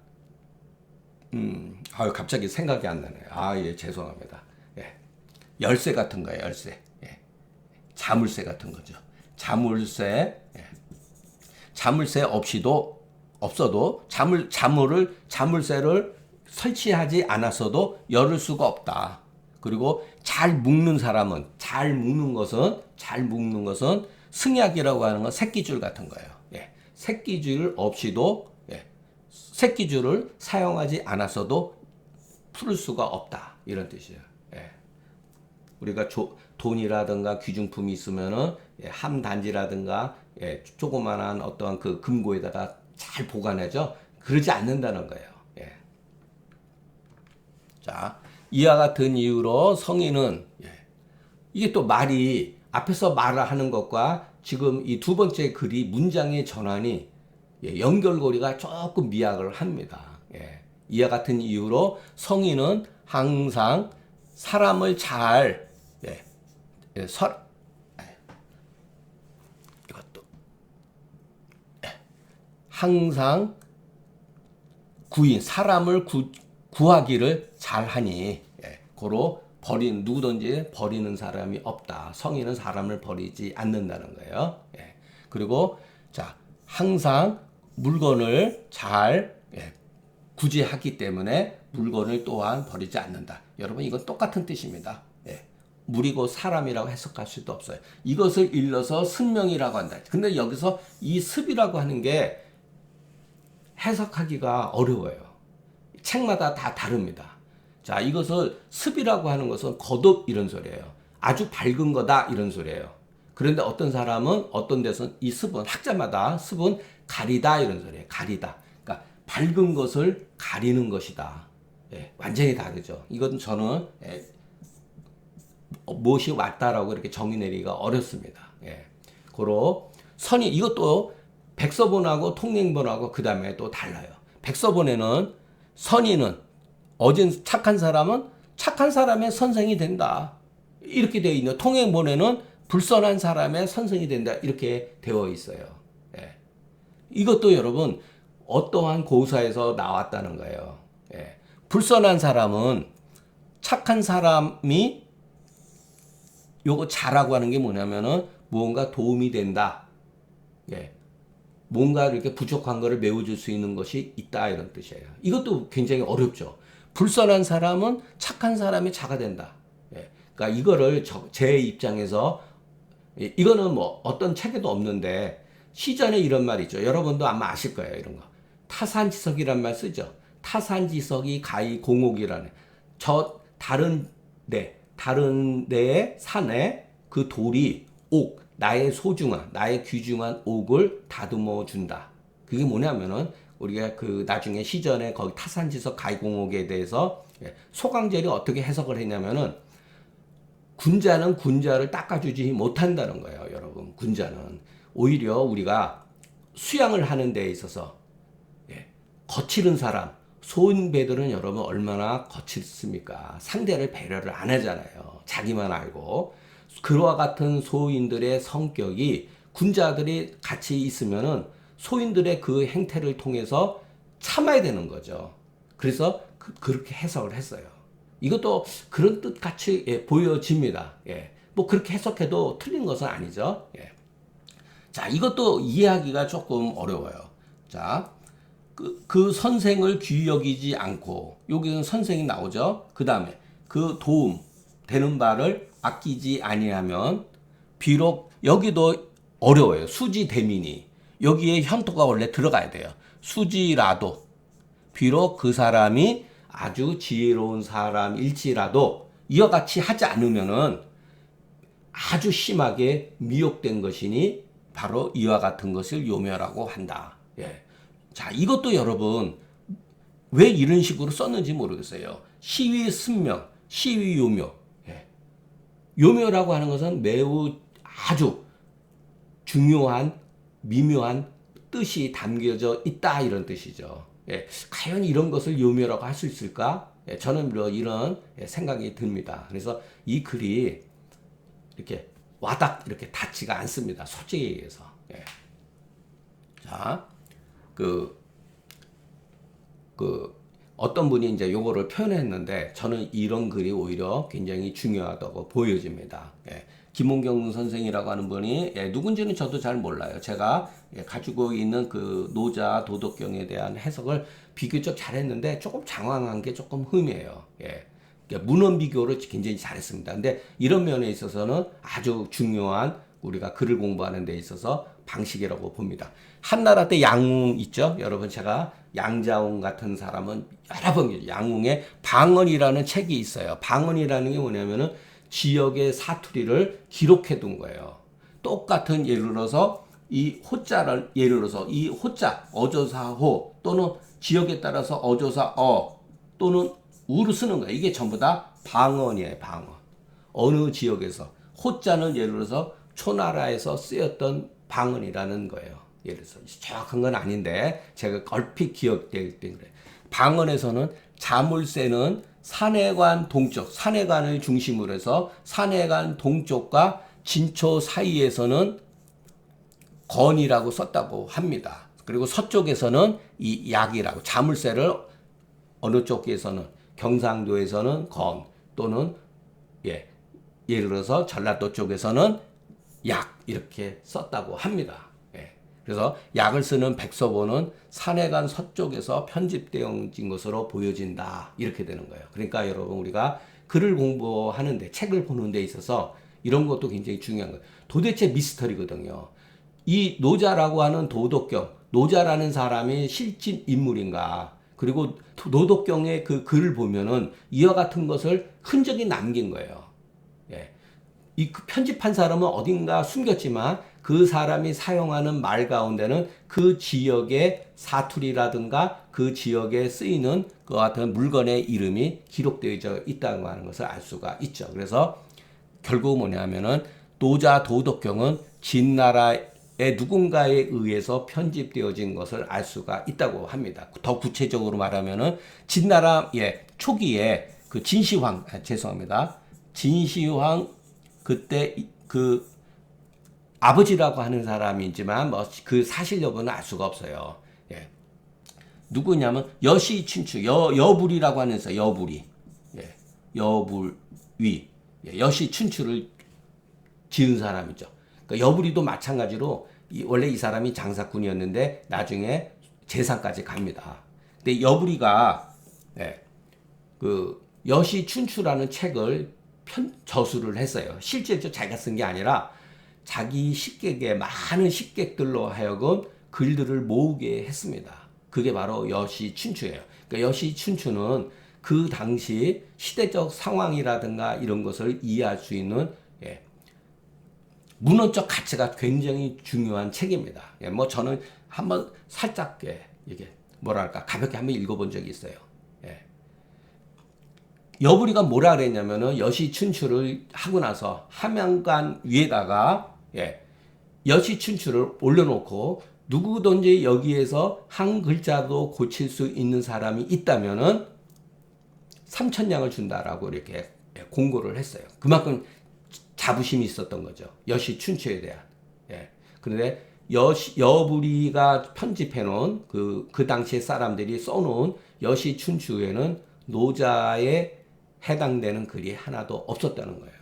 아유 갑자기 생각이 안 나네요. 아, 예, 죄송합니다. 예. 열쇠 같은 거예요, 열쇠. 예. 자물쇠 같은 거죠. 자물쇠. 예. 자물쇠 없어도 자물쇠를 설치하지 않았어도 열을 수가 없다. 그리고 잘 묶는 것은 승약이라고 하는 건 새끼줄 같은 거예요. 예. 새끼줄 없이도 새끼줄을 사용하지 않았어도 풀을 수가 없다. 이런 뜻이에요. 예. 우리가 돈이라든가 귀중품이 있으면은 함단지라든가 조그만한 어떠한 그 금고에다가 잘 보관하죠. 그러지 않는다는 거예요. 예. 자, 이와 같은 이유로 성인은 이게 또 말이 앞에서 말을 하는 것과 지금 이 두 번째 글이 문장의 전환이 연결고리가 조금 미약을 합니다. 이와 같은 이유로 성인은 항상 사람을 잘 이것도 항상 사람을 구하기를 잘하니 고로 누구든지 버리는 사람이 없다. 성인은 사람을 버리지 않는다는 거예요. 그리고 자, 항상 물건을 잘 구제하기 때문에 물건을 또한 버리지 않는다. 여러분, 이건 똑같은 뜻입니다. 물이고 사람이라고 해석할 수도 없어요. 이것을 일러서 승명이라고 한다. 근데 여기서 이 습이라고 하는 게 해석하기가 어려워요. 책마다 다 다릅니다. 자, 이것을 습이라고 하는 것은 거듭 이런 소리예요. 아주 밝은 거다 이런 소리예요. 그런데 어떤 사람은 어떤 데서는 이 습은 학자마다 습은 가리다 이런 소리예요. 가리다. 그러니까 밝은 것을 가리는 것이다. 완전히 다르죠. 이건 저는 무엇이 맞다라고 이렇게 정의 내리기가 어렵습니다. 고로 선이 이것도 백서본하고 통행본하고 그 다음에 또 달라요. 백서본에는 선인은 착한 사람은 착한 사람의 선생이 된다. 이렇게 되어 있는 통행본에는 불선한 사람의 선생이 된다. 이렇게 되어 있어요. 이것도 여러분 어떠한 고사에서 나왔다는 거예요. 불선한 사람은 착한 사람이 요거 자라고 하는 게 뭐냐면은 무언가 도움이 된다. 뭔가 이렇게 부족한 거를 메워줄 수 있는 것이 있다 이런 뜻이에요. 이것도 굉장히 어렵죠. 불선한 사람은 착한 사람이 자가 된다. 그러니까 이거를 제 입장에서 이거는 뭐 어떤 책에도 없는데 시전에 이런 말 있죠. 여러분도 아마 아실 거예요. 이런 거. 타산지석이란 말 쓰죠. 타산지석이 가히 공옥이라는 다른 데의 산에 그 돌이 나의 나의 귀중한 옥을 다듬어 준다. 그게 뭐냐면은 우리가 그 나중에 시전에 거기 타산지석 가이공옥에 대해서 소강절이 어떻게 해석을 했냐면은 군자는 군자를 닦아주지 못한다는 거예요, 여러분. 군자는 오히려 우리가 수양을 하는 데 있어서 거칠은 사람, 소인배들은 여러분 얼마나 거칠습니까? 상대를 배려를 안 하잖아요. 자기만 알고. 그와 같은 소인들의 성격이 군자들이 같이 있으면은 소인들의 그 행태를 통해서 참아야 되는 거죠. 그래서 그렇게 해석을 했어요. 이것도 그런 뜻 같이 보여집니다. 뭐 그렇게 해석해도 틀린 것은 아니죠. 자, 이것도 이해하기가 조금 어려워요. 자, 그 선생을 귀히 여기지 않고, 여기는 선생이 나오죠. 그 다음에 그 도움 되는 바를 아끼지 아니하면, 비록 여기도 어려워요. 수지 대민이 여기에 현토가 원래 들어가야 돼요. 수지라도 비록 그 사람이 아주 지혜로운 사람일지라도 이와 같이 하지 않으면은 아주 심하게 미혹된 것이니 바로 이와 같은 것을 요멸하고 한다. 자, 이것도 여러분 왜 이런 식으로 썼는지 모르겠어요. 시위 승명, 시위 요묘. 요묘라고 하는 것은 매우 아주 중요한 미묘한 뜻이 담겨져 있다 이런 뜻이죠. 예, 과연 이런 것을 요묘라고 할 수 있을까? 예, 저는 뭐 이런 생각이 듭니다. 그래서 이 글이 이렇게 와닥 이렇게 닿지가 않습니다. 솔직히 얘기해서. 예. 자, 그 어떤 분이 이제 요거를 표현했는데 저는 이런 글이 오히려 굉장히 중요하다고 보여집니다. 예. 김홍경 선생이라고 하는 분이 누군지는 저도 잘 몰라요. 제가 가지고 있는 그 노자 도덕경에 대한 해석을 비교적 잘했는데 조금 장황한 게 조금 흠이에요. 예. 문헌 비교를 굉장히 잘했습니다. 근데 이런 면에 있어서는 아주 중요한 우리가 글을 공부하는 데 있어서 방식이라고 봅니다. 한나라 때 양웅 있죠? 여러분 제가 양자웅 같은 사람은 여러 번 양웅의 방언이라는 책이 있어요. 방언이라는 게 뭐냐면은 지역의 사투리를 기록해 둔 거예요. 똑같은 예를 들어서 이 호자를 예를 들어서 이 호자 어조사호 또는 지역에 따라서 어조사 또는 우를 쓰는 거예요. 이게 전부 다 방언이에요. 방언. 어느 지역에서 호자는 예를 들어서 초나라에서 쓰였던 방언이라는 거예요. 예를 들어서 정확한 건 아닌데 제가 얼핏 기억될 때 그래. 방언에서는 자물쇠는 산해관 동쪽, 산해관을 중심으로 해서 산해관 동쪽과 진초 사이에서는 건이라고 썼다고 합니다. 그리고 서쪽에서는 이 약이라고 자물쇠를 어느 쪽에서는 경상도에서는 건 또는 예를 들어서 전라도 쪽에서는 약 이렇게 썼다고 합니다. 그래서 약을 쓰는 백서본은 산해관 서쪽에서 편집되어진 것으로 보여진다. 이렇게 되는 거예요. 그러니까 여러분 우리가 글을 공부하는데 책을 보는 데 있어서 이런 것도 굉장히 중요한 거예요. 도대체 미스터리거든요. 이 노자라고 하는 도덕경, 노자라는 사람이 실제 인물인가? 그리고 도덕경의 그 글을 보면은 이와 같은 것을 흔적이 남긴 거예요. 이 편집한 사람은 어딘가 숨겼지만 그 사람이 사용하는 말 가운데는 그 지역의 사투리라든가 그 지역에 쓰이는 그 같은 물건의 이름이 기록되어 있다는 하는 것을 알 수가 있죠. 그래서 결국 뭐냐면은 노자 도덕경은 진나라의 누군가에 의해서 편집되어진 것을 알 수가 있다고 합니다. 더 구체적으로 말하면은 진나라 초기에 그 진시황 죄송합니다. 진시황 그때 그 아버지라고 하는 사람이지만 뭐 그 사실 여부는 알 수가 없어요. 누구냐면 여시 춘추 여불이라고 하는 사 여불이 여불위 여시 춘추를 지은 사람이죠. 그러니까 여불이도 마찬가지로 원래 이 사람이 장사꾼이었는데 나중에 재상까지 갑니다. 근데 여불이가 그 여시 춘추라는 책을 저술을 했어요. 실제로 자기가 쓴 게 아니라 자기 식객의 많은 식객들로 하여금 글들을 모으게 했습니다. 그게 바로 여시 춘추예요. 그러니까 여시 춘추는 그 당시 시대적 상황이라든가 이런 것을 이해할 수 있는 문헌적 가치가 굉장히 중요한 책입니다. 뭐 저는 한번 살짝 이게 뭐랄까 가볍게 한번 읽어본 적이 있어요. 여부리가 뭐라 그랬냐면은 여시춘추를 하고 나서 함양간 위에다가 여시춘추를 올려놓고 누구든지 여기에서 한 글자도 고칠 수 있는 사람이 있다면은 3,000냥을 준다라고 이렇게 공고를 했어요. 그만큼 자부심이 있었던 거죠. 여시춘추에 대한. 그런데 여부리가 편집해놓은 그 당시에 사람들이 써놓은 여시춘추에는 노자의 해당되는 글이 하나도 없었다는 거예요.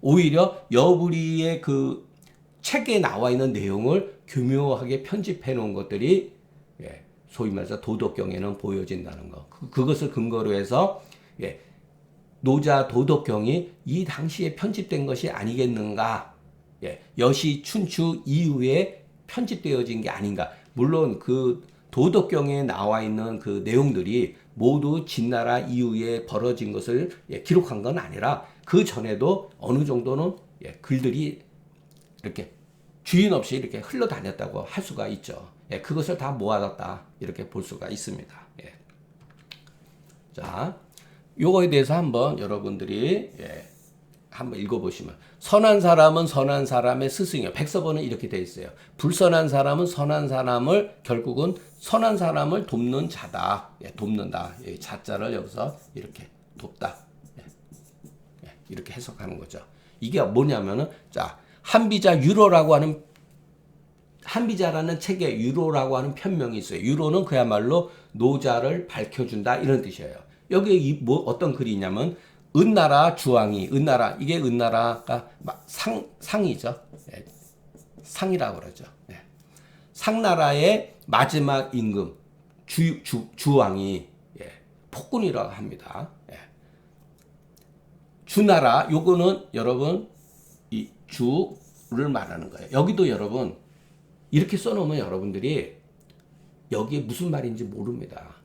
오히려 여부리의 그 책에 나와 있는 내용을 교묘하게 편집해 놓은 것들이 소위 말해서 도덕경에는 보여진다는 거. 그것을 근거로 해서 노자 도덕경이 이 당시에 편집된 것이 아니겠는가. 여시 춘추 이후에 편집되어진 게 아닌가. 물론 그 도덕경에 나와 있는 그 내용들이 모두 진나라 이후에 벌어진 것을 기록한 건 아니라 그 전에도 어느 정도는 글들이 이렇게 주인 없이 이렇게 흘러다녔다고 할 수가 있죠. 그것을 다 모아놨다 이렇게 볼 수가 있습니다. 자, 요거에 대해서 한번 여러분들이 한번 읽어보시면 선한 사람은 선한 사람의 스승이요. 백서번은 이렇게 돼 있어요. 불선한 사람은 선한 사람을 결국은 선한 사람을 돕는 자다. 돕는다. 자자를 여기서 이렇게 돕다. 이렇게 해석하는 거죠. 이게 뭐냐면은 자 한비자 유로라고 하는 한비자라는 책에 유로라고 하는 편명이 있어요. 유로는 그야말로 노자를 밝혀준다 이런 뜻이에요. 여기 뭐 어떤 글이 있냐면 은나라 주왕이 은나라 이게 은나라가 상이죠. 상이라고 그러죠. 상나라의 마지막 임금 주왕이 폭군이라고 합니다. 주나라 요거는 여러분 이 주를 말하는 거예요. 여기도 여러분 이렇게 써놓으면 여러분들이 여기에 무슨 말인지 모릅니다.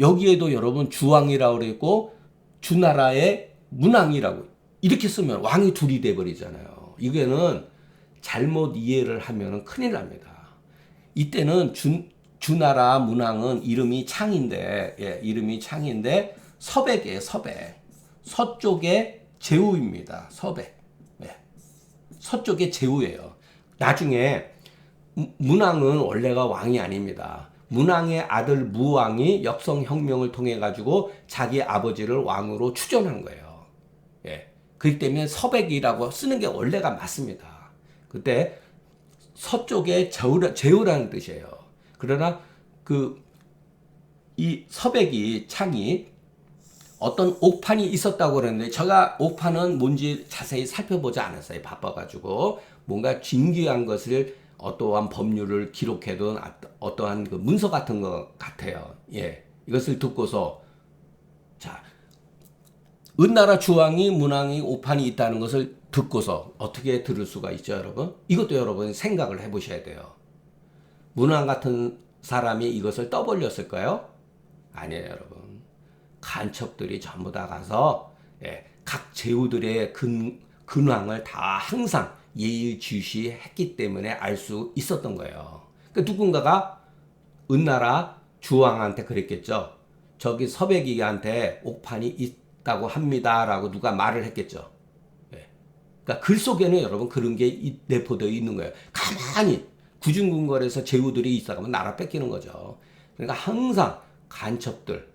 여기에도 여러분 주왕이라고 그랬고 주나라의 문왕이라고 이렇게 쓰면 왕이 둘이 돼버리잖아요. 이게는 잘못 이해를 하면 큰일 납니다. 이때는 주나라 문왕은 이름이 창인데 이름이 창인데 서백이에요. 서백. 서쪽의 제후입니다. 서백. 서쪽의 제후예요. 나중에 문왕은 원래가 왕이 아닙니다. 문왕의 아들 무왕이 역성혁명을 통해 가지고 자기 아버지를 왕으로 추존한 거예요. 그렇기 때문에 서백이라고 쓰는 게 원래가 맞습니다. 그때 서쪽의 제후라는 뜻이에요. 그러나 이 서백이 창이 어떤 옥판이 있었다고 그랬는데 제가 옥판은 뭔지 자세히 살펴보지 않았어요. 바빠가지고 뭔가 진귀한 것을 어떠한 법률을 기록해둔 어떠한 그 문서 같은 것 같아요. 이것을 듣고서 자 은나라 주왕이 문왕이 옥판이 있다는 것을 듣고서 어떻게 들을 수가 있죠, 여러분? 이것도 여러분 생각을 해보셔야 돼요. 문왕 같은 사람이 이것을 떠벌렸을까요? 아니에요, 여러분. 간첩들이 전부 다 가서 각 제후들의 근황을 다 항상 예의주시했기 때문에 알 수 있었던 거예요. 그러니까 누군가가 은나라 주왕한테 그랬겠죠. 저기 서백이한테 옥판이 있다고 합니다라고 누가 말을 했겠죠. 그러니까 글 속에는 여러분 그런 게 내포되어 있는 거예요. 가만히 구중궁궐에서 제후들이 있어가면 나라 뺏기는 거죠. 그러니까 항상 간첩들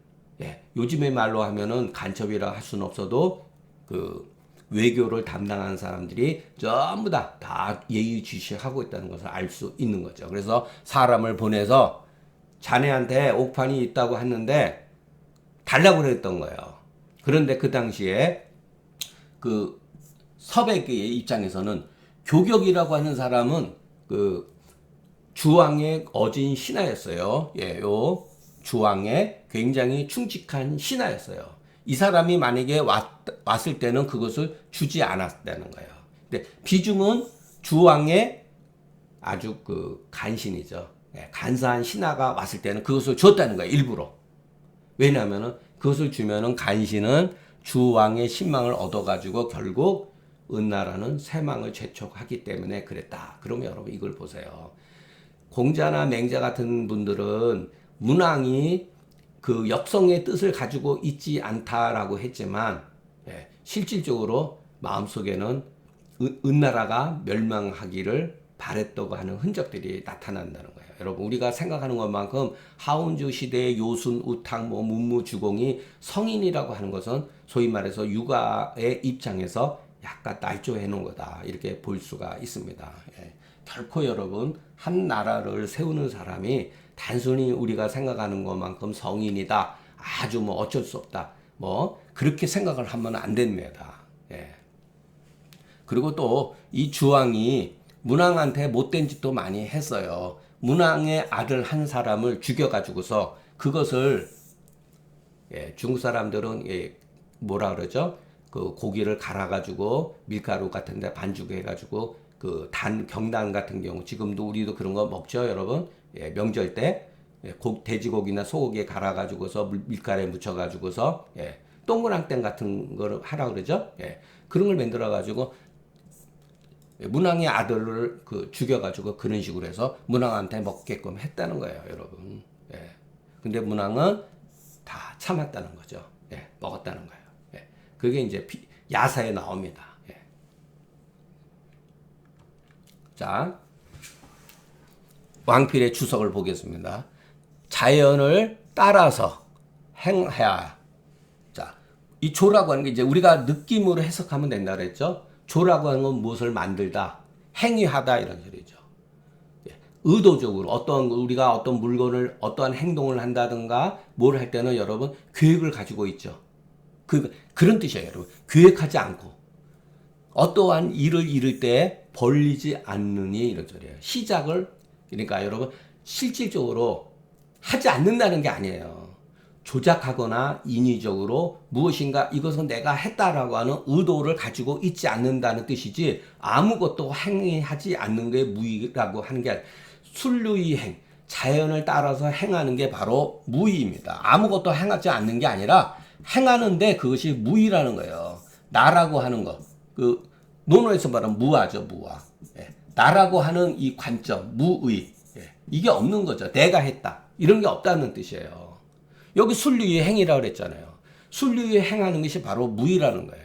요즘의 말로 하면은 간첩이라 할 수는 없어도 그 외교를 담당하는 사람들이 전부 다 예의주시하고 있다는 것을 알 수 있는 거죠. 그래서 사람을 보내서 자네한테 옥판이 있다고 했는데 달라고 그랬던 거예요. 그런데 그 당시에 그 서백의 입장에서는 교격이라고 하는 사람은 그 주왕의 어진 신하였어요. 요 주왕의 굉장히 충직한 신하였어요. 이 사람이 만약에 왔을 때는 그것을 주지 않았다는 거예요. 근데 비중은 주왕의 아주 그 간신이죠. 간사한 신하가 왔을 때는 그것을 줬다는 거예요. 일부러. 왜냐하면은 그것을 주면은 간신은 주왕의 신망을 얻어가지고 결국 은나라는 쇠망을 재촉하기 때문에 그랬다. 그러면 여러분 이걸 보세요. 공자나 맹자 같은 분들은 문왕이 그 역성의 뜻을 가지고 있지 않다라고 했지만 실질적으로 마음속에는 은나라가 멸망하기를 바랬다고 하는 흔적들이 나타난다는 거예요. 여러분 우리가 생각하는 것만큼 하운주 시대의 요순, 우탕, 문무주공이 성인이라고 하는 것은 소위 말해서 육아의 입장에서 약간 날조해 놓은 거다 이렇게 볼 수가 있습니다. 결코 여러분 한 나라를 세우는 사람이 단순히 우리가 생각하는 것만큼 성인이다. 아주 뭐 어쩔 수 없다. 뭐 그렇게 생각을 하면 안 됩니다. 그리고 또 이 주왕이 문왕한테 못된 짓도 많이 했어요. 문왕의 아들 한 사람을 죽여가지고서 그것을 중국 사람들은 뭐라 그러죠? 그 고기를 갈아가지고 밀가루 같은데 반죽해가지고 그 경단 같은 경우 지금도 우리도 그런 거 먹죠, 여러분. 명절 때 돼지고기나 소고기에 갈아가지고서 밀가루에 묻혀가지고서 동그랑땡 같은 거를 하라 그러죠. 그런 걸 만들어가지고 문왕의 아들을 죽여가지고 그런 식으로 해서 문왕한테 먹게끔 했다는 거예요, 여러분. 근데 문왕은 다 참았다는 거죠. 먹었다는 거예요. 그게 이제 야사에 나옵니다. 자, 왕필의 주석을 보겠습니다. 자연을 따라서 행해야. 자, 이 조라고 하는 게 이제 우리가 느낌으로 해석하면 된다 그랬죠. 조라고 하는 건 무엇을 만들다, 행위하다 이런 소리죠. 의도적으로 우리가 어떤 물건을 어떠한 행동을 한다든가 뭘 할 때는 여러분 계획을 가지고 있죠. 그런 뜻이에요, 여러분. 계획하지 않고 어떠한 일을 이룰 때 벌리지 않느니 이런 소리예요. 그러니까 여러분 실질적으로 하지 않는다는 게 아니에요. 조작하거나 인위적으로 무엇인가 이것은 내가 했다라고 하는 의도를 가지고 있지 않는다는 뜻이지, 아무것도 행하지 않는 게 무의라고 하는 게 아니라 순류의 행, 자연을 따라서 행하는 게 바로 무의입니다. 아무것도 행하지 않는 게 아니라 행하는데 그것이 무의라는 거예요. 나라고 하는 거, 논어에서 말하면 무아죠, 무아. 나라고 하는 이 관점, 무의, 이게 없는 거죠. 내가 했다, 이런 게 없다는 뜻이에요. 여기 순류의 행이라고 그랬잖아요. 순류의 행하는 것이 바로 무의라는 거예요.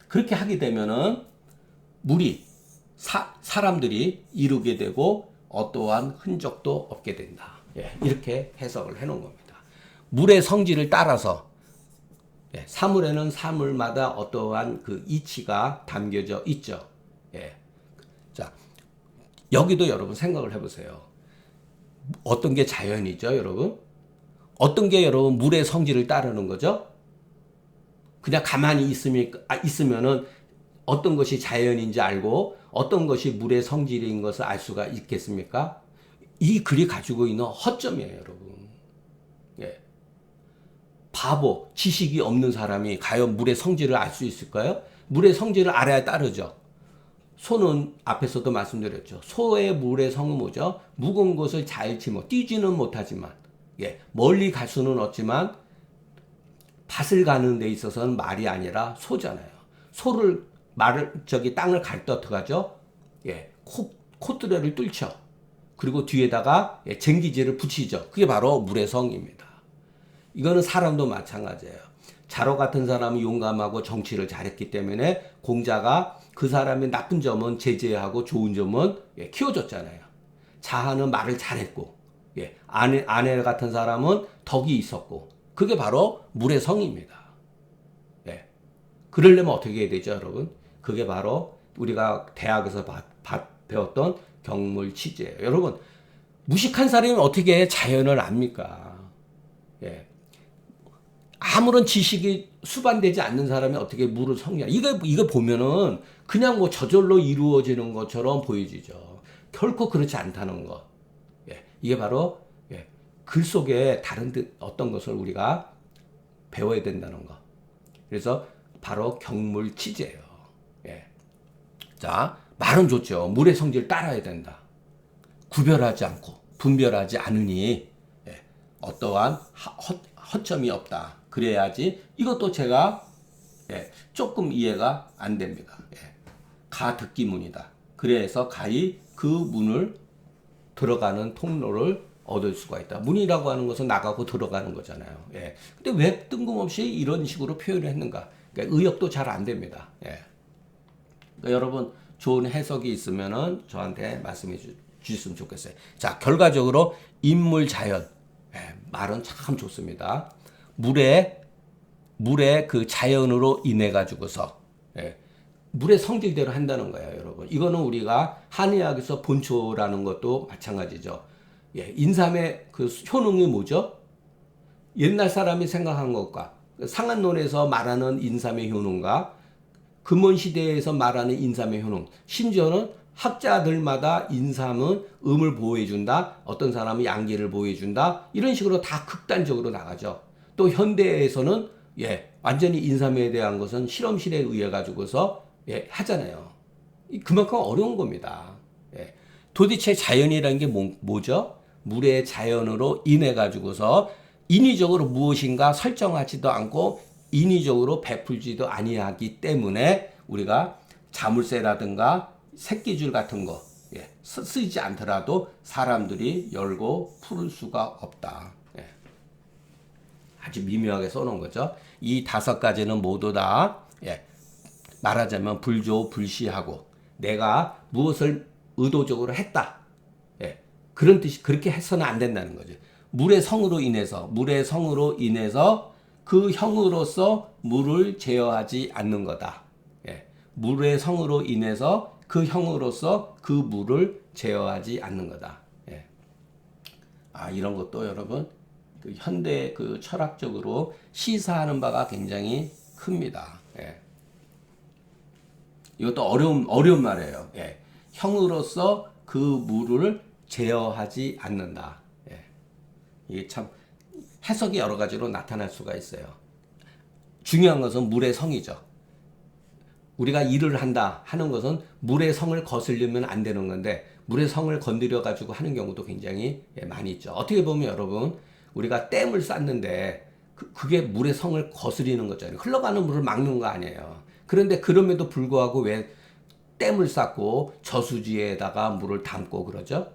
그렇게 하게 되면은 사람들이 이루게 되고 어떠한 흔적도 없게 된다. 이렇게 해석을 해놓은 겁니다. 물의 성질을 따라서 사물에는 사물마다 어떠한 그 이치가 담겨져 있죠. 자, 여기도 여러분 생각을 해보세요. 어떤 게 자연이죠, 여러분? 어떤 게 여러분 물의 성질을 따르는 거죠? 그냥 가만히 있으면은 어떤 것이 자연인지 알고 어떤 것이 물의 성질인 것을 알 수가 있겠습니까? 이 글이 가지고 있는 허점이에요, 여러분. 바보, 지식이 없는 사람이 과연 물의 성질을 알 수 있을까요? 물의 성질을 알아야 따르죠. 소는 앞에서도 말씀드렸죠. 소의 물의 성은 뭐죠? 묵은 곳을 잘 치며 뛰지는 못하지만, 멀리 갈 수는 없지만 밭을 가는 데 있어서는 말이 아니라 소잖아요. 소를 땅을 갈 때 어떡하죠? 콧뚜레를 뚫죠. 그리고 뒤에다가 쟁기제를 붙이죠. 그게 바로 물의 성입니다. 이거는 사람도 마찬가지예요. 자로 같은 사람은 용감하고 정치를 잘했기 때문에 공자가 그 사람의 나쁜 점은 제재하고 좋은 점은 키워줬잖아요. 자하는 말을 잘했고, 아내 같은 사람은 덕이 있었고, 그게 바로 물의 성입니다. 그러려면 어떻게 해야 되죠, 여러분? 그게 바로 우리가 대학에서 배웠던 경물치제예요. 여러분, 무식한 사람이 어떻게 자연을 압니까? 아무런 지식이 수반되지 않는 사람이 어떻게 물을 성냐? 이거 보면은 그냥 뭐 저절로 이루어지는 것처럼 보여지죠. 결코 그렇지 않다는 것. 이게 바로 글 속에 다른 어떤 것을 우리가 배워야 된다는 것. 그래서 바로 경물치제예요. 자, 말은 좋죠. 물의 성질 따라야 된다. 구별하지 않고 분별하지 않으니 어떠한 허점이 없다. 그래야지. 이것도 제가 조금 이해가 안 됩니다. 가듣기문이다. 그래서 가히 그 문을 들어가는 통로를 얻을 수가 있다. 문이라고 하는 것은 나가고 들어가는 거잖아요. 근데 왜 뜬금없이 이런 식으로 표현을 했는가? 그러니까 의역도 잘 안 됩니다. 그러니까 여러분 좋은 해석이 있으면은 저한테 말씀해 주셨으면 좋겠어요. 자, 결과적으로 인물 자연. 말은 참 좋습니다. 물의 그 자연으로 인해 가지고서 물의 성질대로 한다는 거예요, 여러분. 이거는 우리가 한의학에서 본초라는 것도 마찬가지죠. 인삼의 그 효능이 뭐죠? 옛날 사람이 생각한 것과 상한론에서 말하는 인삼의 효능과 근본시대에서 말하는 인삼의 효능, 심지어는 학자들마다 인삼은 음을 보호해준다, 어떤 사람은 양기를 보호해준다, 이런 식으로 다 극단적으로 나가죠. 또 현대에서는 완전히 인삼에 대한 것은 실험실에 의해 가지고서 하잖아요. 그만큼 어려운 겁니다. 도대체 자연이라는 게 뭐죠? 물의 자연으로 인해 가지고서 인위적으로 무엇인가 설정하지도 않고 인위적으로 베풀지도 아니하기 때문에 우리가 자물쇠라든가 새끼줄 같은 거 쓰지 않더라도 사람들이 열고 풀을 수가 없다. 아주 미묘하게 써놓은 거죠. 이 5가지는 모두 다 말하자면 불조불시하고 내가 무엇을 의도적으로 했다. 그런 뜻이 그렇게 해서는 안 된다는 거죠. 물의 성으로 인해서 그 형으로서 물을 제어하지 않는 거다. 물의 성으로 인해서 그 형으로서 그 물을 제어하지 않는 거다. 이런 것도 여러분 그 현대 그 철학적으로 시사하는 바가 굉장히 큽니다. 이것도 어려운 말이에요. 형으로서 그 물을 제어하지 않는다. 이게 참 해석이 여러 가지로 나타날 수가 있어요. 중요한 것은 물의 성이죠. 우리가 일을 한다 하는 것은 물의 성을 거스르면 안 되는 건데 물의 성을 건드려 가지고 하는 경우도 굉장히 많이 있죠. 어떻게 보면 여러분 우리가 댐을 쌓는데 그게 물의 성을 거스리는 거잖아요. 흘러가는 물을 막는 거 아니에요. 그런데 그럼에도 불구하고 왜 댐을 쌓고 저수지에다가 물을 담고 그러죠?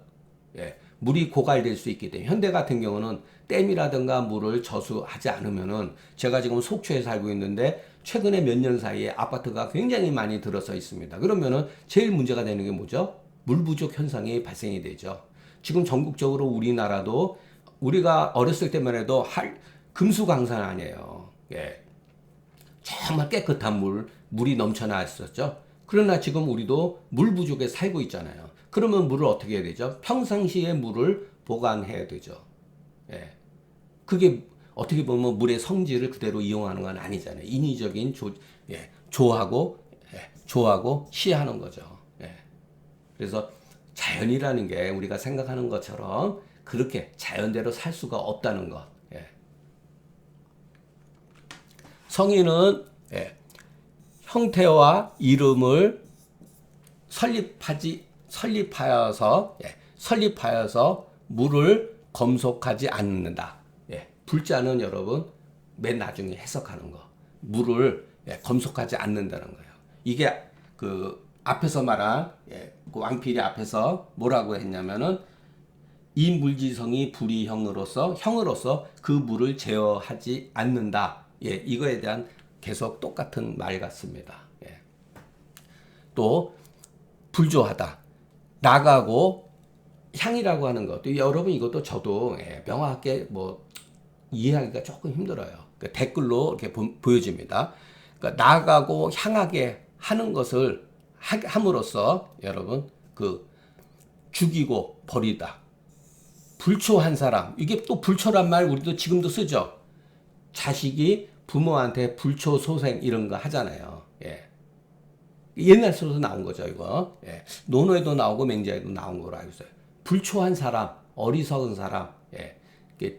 물이 고갈될 수 있기 때문에 현대 같은 경우는 댐이라든가 물을 저수하지 않으면은 제가 지금 속초에 살고 있는데 최근에 몇 년 사이에 아파트가 굉장히 많이 들어서 있습니다. 그러면은 제일 문제가 되는 게 뭐죠? 물 부족 현상이 발생이 되죠. 지금 전국적으로 우리나라도 우리가 어렸을 때만 해도 금수강산 아니에요. 정말 깨끗한 물이 넘쳐나왔었죠. 그러나 지금 우리도 물 부족에 살고 있잖아요. 그러면 물을 어떻게 해야 되죠? 평상시에 물을 보관해야 되죠. 그게 어떻게 보면 물의 성질을 그대로 이용하는 건 아니잖아요. 인위적인 조하고 시하는 거죠. 그래서 자연이라는 게 우리가 생각하는 것처럼 그렇게 자연대로 살 수가 없다는 것. 성인은 형태와 이름을 설립하여서 물을 검속하지 않는다. 불자는 여러분 맨 나중에 해석하는 거. 물을 검속하지 않는다는 거예요. 이게 그 앞에서 말한 그 왕필이 앞에서 뭐라고 했냐면은 이 물지성이 불이 형으로서 그 물을 제어하지 않는다. 이거에 대한 계속 똑같은 말 같습니다. 또 불조하다. 나가고 향이라고 하는 것도 여러분 이것도 저도 명확하게 이해하기가 조금 힘들어요. 그러니까 댓글로 이렇게 보여집니다. 그러니까 나가고 향하게 하는 것을 함으로써 여러분 그 죽이고 버리다. 불초한 사람. 이게 또 불초란 말 우리도 지금도 쓰죠. 자식이 부모한테 불초소생 이런 거 하잖아요. 옛날 소서 나온 거죠, 이거. 논어에도 나오고 맹자에도 나온 거로 알고 있어요. 불초한 사람, 어리석은 사람,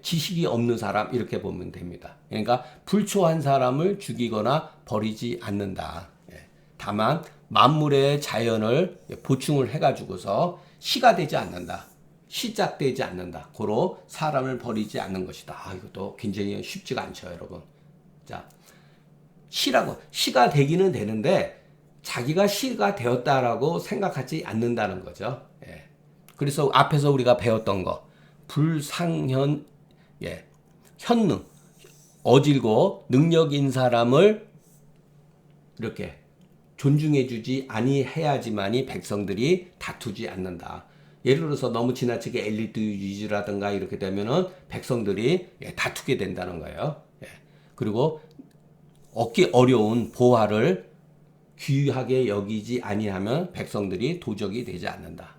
지식이 없는 사람 이렇게 보면 됩니다. 그러니까 불초한 사람을 죽이거나 버리지 않는다. 다만 만물의 자연을 보충을 해가지고서 시가 되지 않는다. 시작되지 않는다. 고로 사람을 버리지 않는 것이다. 이것도 굉장히 쉽지가 않죠, 여러분. 자, 시가 되기는 되는데 자기가 시가 되었다라고 생각하지 않는다는 거죠. 그래서 앞에서 우리가 배웠던 거 불상현, 현능, 어질고 능력인 사람을 이렇게 존중해주지 아니해야지만이 백성들이 다투지 않는다. 예를 들어서 너무 지나치게 엘리트주의라든가 이렇게 되면은 백성들이 다투게 된다는 거예요. 그리고 얻기 어려운 보화를 귀하게 여기지 아니하면 백성들이 도적이 되지 않는다.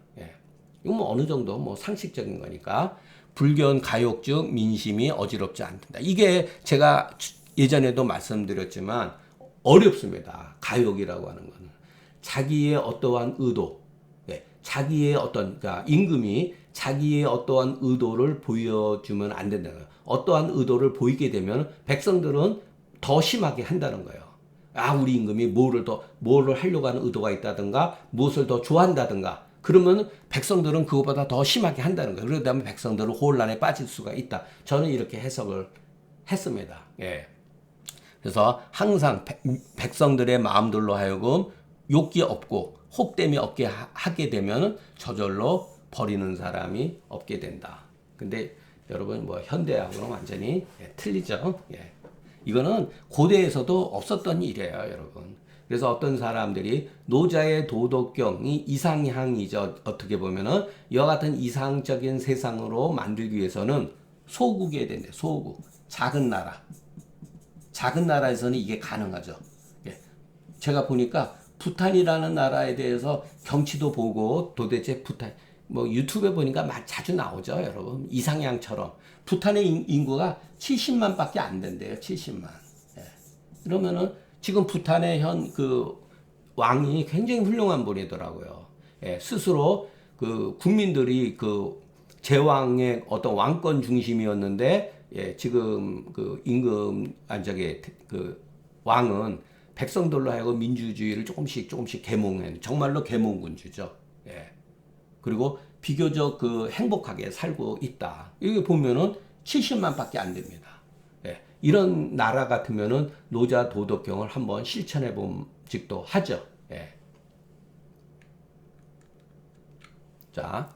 이건 어느 정도 상식적인 거니까 불견 가욕즉 민심이 어지럽지 않는다. 이게 제가 예전에도 말씀드렸지만 어렵습니다. 가욕이라고 하는 거는 자기의 어떠한 의도, 자기의 그러니까 임금이 자기의 어떠한 의도를 보여주면 안 된다는 거예요. 어떠한 의도를 보이게 되면 백성들은 더 심하게 한다는 거예요. 우리 임금이 뭐를 하려고 하는 의도가 있다든가, 무엇을 더 좋아한다든가, 그러면 백성들은 그것보다 더 심하게 한다는 거예요. 그러다 보면 백성들은 혼란에 빠질 수가 있다. 저는 이렇게 해석을 했습니다. 그래서 항상 백성들의 마음들로 하여금 욕기 없고 혹됨이 없게 하게 되면 저절로 버리는 사람이 없게 된다. 근데 여러분 뭐 현대하고는 완전히 틀리죠. 예. 이거는 고대에서도 없었던 일이에요, 여러분. 그래서 어떤 사람들이 노자의 도덕경이 이상향이죠. 어떻게 보면은 이와 같은 이상적인 세상으로 만들기 위해서는 소국이어야 된대. 소국. 작은 나라. 작은 나라에서는 이게 가능하죠. 예. 제가 보니까 부탄이라는 나라에 대해서 경치도 보고 도대체 부탄 뭐 유튜브에 보니까 자주 나오죠, 여러분. 이상향처럼 부탄의 인구가 70만밖에 안 된대요. 70만. 예. 그러면은 지금 부탄의 현 그 왕이 굉장히 훌륭한 분이더라고요. 예. 스스로 그 국민들이 그 제왕의 어떤 왕권 중심이었는데 예, 지금 그 임금 저기 그 왕은 백성들로 하여금 민주주의를 조금씩 계몽해 정말로 계몽군주죠. 예. 그리고 비교적 그 행복하게 살고 있다. 여기 보면은 70만밖에 안 됩니다. 예. 이런 나라 같으면은 노자 도덕경을 한번 실천해 본 직도 하죠. 예. 자,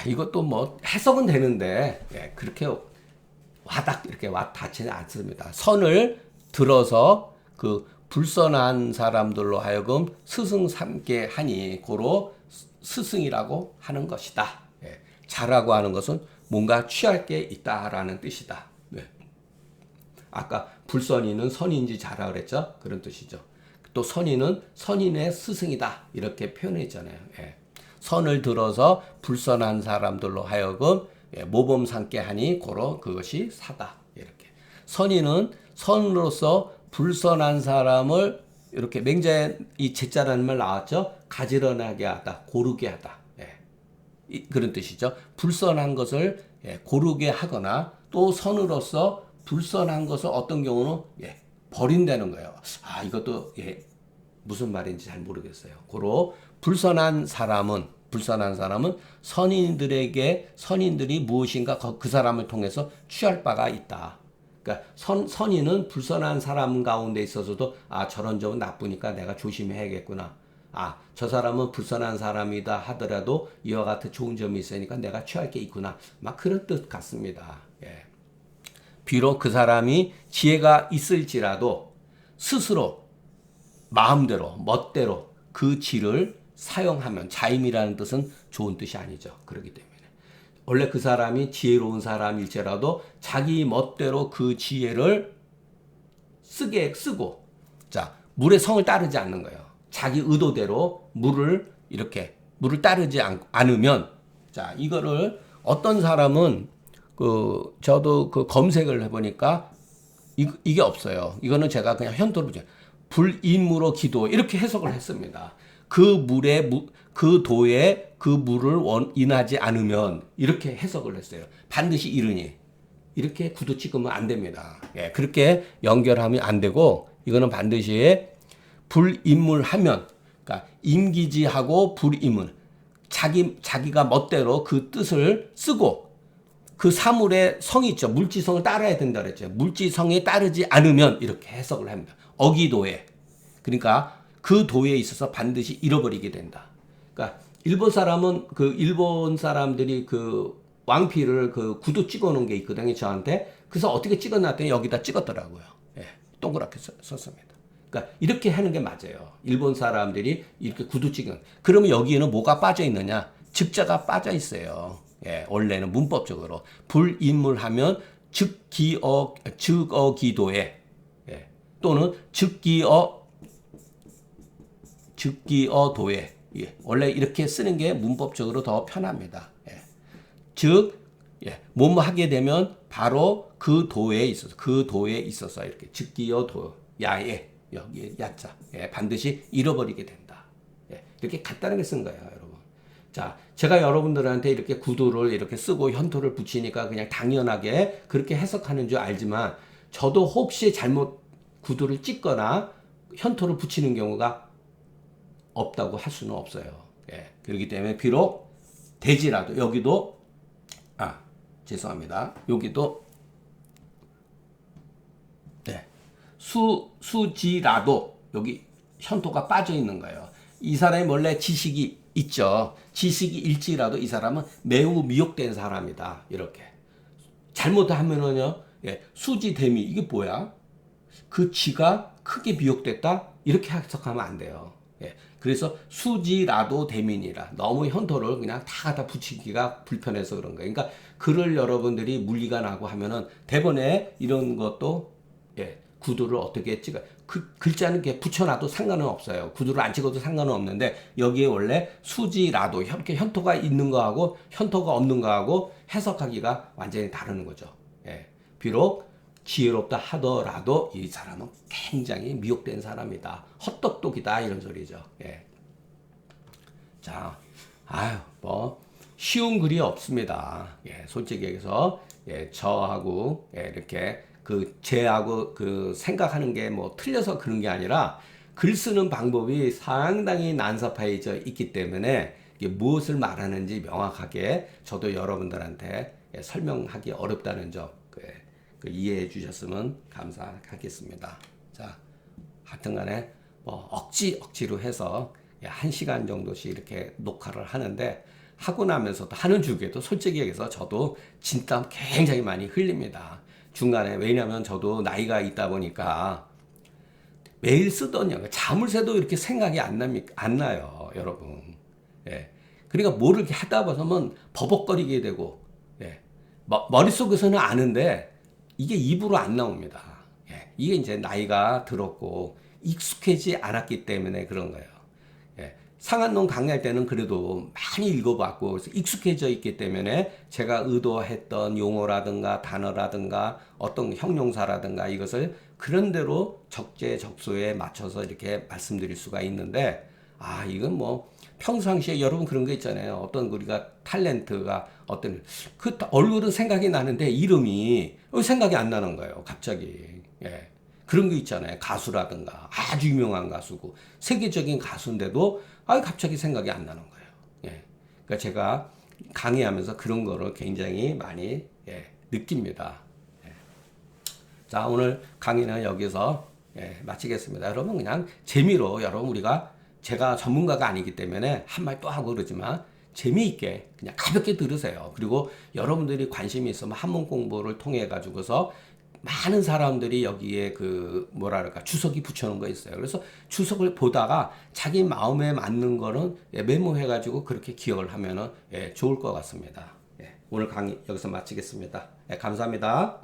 이것도 뭐 해석은 되는데 예, 그렇게 와닥 이렇게 와닿지는 않습니다. 선을 들어서 그 불선한 사람들로 하여금 스승 삼게 하니 고로 스승이라고 하는 것이다. 예, 자라고 하는 것은 뭔가 취할 게 있다라는 뜻이다. 네. 아까 불선이는 선인지 자라 그랬죠? 그런 뜻이죠. 또 선인은 선인의 스승이다. 이렇게 표현했잖아요. 예. 선을 들어서 불선한 사람들로 하여금 모범 삼게 하니 고로 그것이 사다. 이렇게. 선인은 선으로서 불선한 사람을 이렇게 맹자에 이 제자라는 말 나왔죠? 가지런하게 하다, 고르게 하다. 예. 그런 뜻이죠. 불선한 것을 고르게 하거나 또 선으로서 불선한 것을 어떤 경우는 버린다는 거예요. 이것도 무슨 말인지 잘 모르겠어요. 고로 불선한 사람은 선인들이 무엇인가 그 사람을 통해서 취할 바가 있다. 그러니까 선인은 불선한 사람 가운데 있어서도 저런 점은 나쁘니까 내가 조심해야겠구나. 저 사람은 불선한 사람이다 하더라도 이와 같은 좋은 점이 있으니까 내가 취할 게 있구나. 막 그런 뜻 같습니다. 예. 비록 그 사람이 지혜가 있을지라도 스스로 마음대로 멋대로 그 지를 사용하면 자임이라는 뜻은 좋은 뜻이 아니죠. 그렇기 때문에 원래 그 사람이 지혜로운 사람일지라도 자기 멋대로 그 지혜를 쓰고 자 물의 성을 따르지 않는 거예요. 자기 의도대로 물을 따르지 않으면 자 이거를 어떤 사람은 저도 그 검색을 해보니까 이게 없어요. 이거는 제가 그냥 현도로 보죠. 불인무로 기도 이렇게 해석을 했습니다. 그 도에 그 물을 인하지 않으면 이렇게 해석을 했어요. 반드시 이르니 이렇게 구두 찍으면 안 됩니다. 예, 그렇게 연결하면 안 되고 이거는 반드시 불인물하면 그러니까 임기지하고 불인물 자기가 멋대로 그 뜻을 쓰고 그 사물의 성이 있죠. 물지성을 따라야 된다 그랬죠. 물지성에 따르지 않으면 이렇게 해석을 합니다. 어기도에 그러니까 그 도에 있어서 반드시 잃어버리게 된다. 그러니까 일본 사람들이 그 왕피를 그 구두 찍어 놓은 게 있거든요, 저한테. 그래서 어떻게 찍어 놨더니 여기다 찍었더라고요. 예, 동그랗게 썼습니다. 그러니까 이렇게 하는 게 맞아요. 일본 사람들이 이렇게 구두 찍은. 그러면 여기에는 뭐가 빠져 있느냐? 즉자가 빠져 있어요. 예, 원래는 문법적으로 불인물하면 즉어기도에 또는 즉기어도에 원래 이렇게 쓰는 게 문법적으로 더 편합니다. 뭐뭐 하게 되면 바로 그 도에 있어서 이렇게 즉기어도 야에 여기에 야자 반드시 잃어버리게 된다. 이렇게 간단하게 쓴 거예요, 여러분. 자, 제가 여러분들한테 이렇게 구두를 이렇게 쓰고 현토를 붙이니까 그냥 당연하게 그렇게 해석하는 줄 알지만 저도 혹시 잘못 구두를 찍거나 현토를 붙이는 경우가 없다고 할 수는 없어요. 그렇기 때문에 비록 되지라도 여기도 죄송합니다. 여기도 수지라도 여기 현토가 빠져 있는 거예요. 이 사람이 원래 지식이 있죠. 지식이 일지라도 이 사람은 매우 미혹된 사람이다. 이렇게. 잘못하면은요, 예, 수지대미, 이게 뭐야? 그 지가 크게 미혹됐다? 이렇게 해석하면 안 돼요. 예, 그래서 수지라도 대민이라. 너무 현토를 그냥 다 갖다 붙이기가 불편해서 그런 거예요. 그러니까 글을 여러분들이 물리가 나고 하면은 대본에 이런 것도, 예, 구두를 어떻게 찍어. 그 글자는 이렇게 붙여놔도 상관은 없어요. 구두를 안 찍어도 상관은 없는데 여기에 원래 수지라도 이렇게 현토가 있는 거하고 현토가 없는 거하고 해석하기가 완전히 다른 거죠. 예. 비록 지혜롭다 하더라도 이 사람은 굉장히 미혹된 사람이다. 헛똑똑이다. 이런 소리죠. 예. 자, 아유, 뭐, 쉬운 글이 없습니다. 예, 솔직히 얘기해서, 예, 저하고, 예, 이렇게, 제하고 생각하는 게 뭐 틀려서 그런 게 아니라, 글 쓰는 방법이 상당히 난사파해져 있기 때문에, 이게 무엇을 말하는지 명확하게 저도 여러분들한테, 예, 설명하기 어렵다는 점, 이해해 주셨으면 감사하겠습니다. 자, 하여튼 간에, 뭐, 억지로 해서, 1시간 정도씩 이렇게 녹화를 하는데 하고 나면서도 하는 중에도 솔직히 얘기해서 저도 진땀 굉장히 많이 흘립니다. 중간에 왜냐하면 저도 나이가 있다 보니까 매일 쓰던 영어 잠을 새도 이렇게 생각이 안 나요, 여러분. 예. 그러니까 뭐를 이렇게 하다 보면 버벅거리게 되고, 예. 머릿속에서는 아는데 이게 입으로 안 나옵니다. 예. 이게 이제 나이가 들었고 익숙해지지 않았기 때문에 그런 거예요. 예, 상한론 강의할 때는 그래도 많이 읽어봤고 익숙해져 있기 때문에 제가 의도했던 용어라든가 단어라든가 어떤 형용사라든가 이것을 그런대로 적재적소에 맞춰서 이렇게 말씀드릴 수가 있는데, 이건 뭐 평상시에 여러분 그런 거 있잖아요. 어떤 우리가 탤런트가 어떤 그 얼굴은 생각이 나는데 이름이 생각이 안 나는 거예요. 갑자기. 예. 그런 게 있잖아요. 가수라든가 아주 유명한 가수고 세계적인 가수인데도 갑자기 생각이 안 나는 거예요. 예. 그러니까 제가 강의하면서 그런 거를 굉장히 많이, 예, 느낍니다. 예. 자, 오늘 강의는 여기서, 예, 마치겠습니다. 여러분 그냥 재미로 여러분 우리가 제가 전문가가 아니기 때문에 한 말 또 하고 그러지만 재미있게 그냥 가볍게 들으세요. 그리고 여러분들이 관심이 있으면 한문 공부를 통해 가지고서 많은 사람들이 여기에 뭐랄까 주석이 붙여놓은 거 있어요. 그래서 주석을 보다가 자기 마음에 맞는 거는, 예, 메모해가지고 그렇게 기억을 하면은, 예, 좋을 것 같습니다. 예, 오늘 강의 여기서 마치겠습니다. 예, 감사합니다.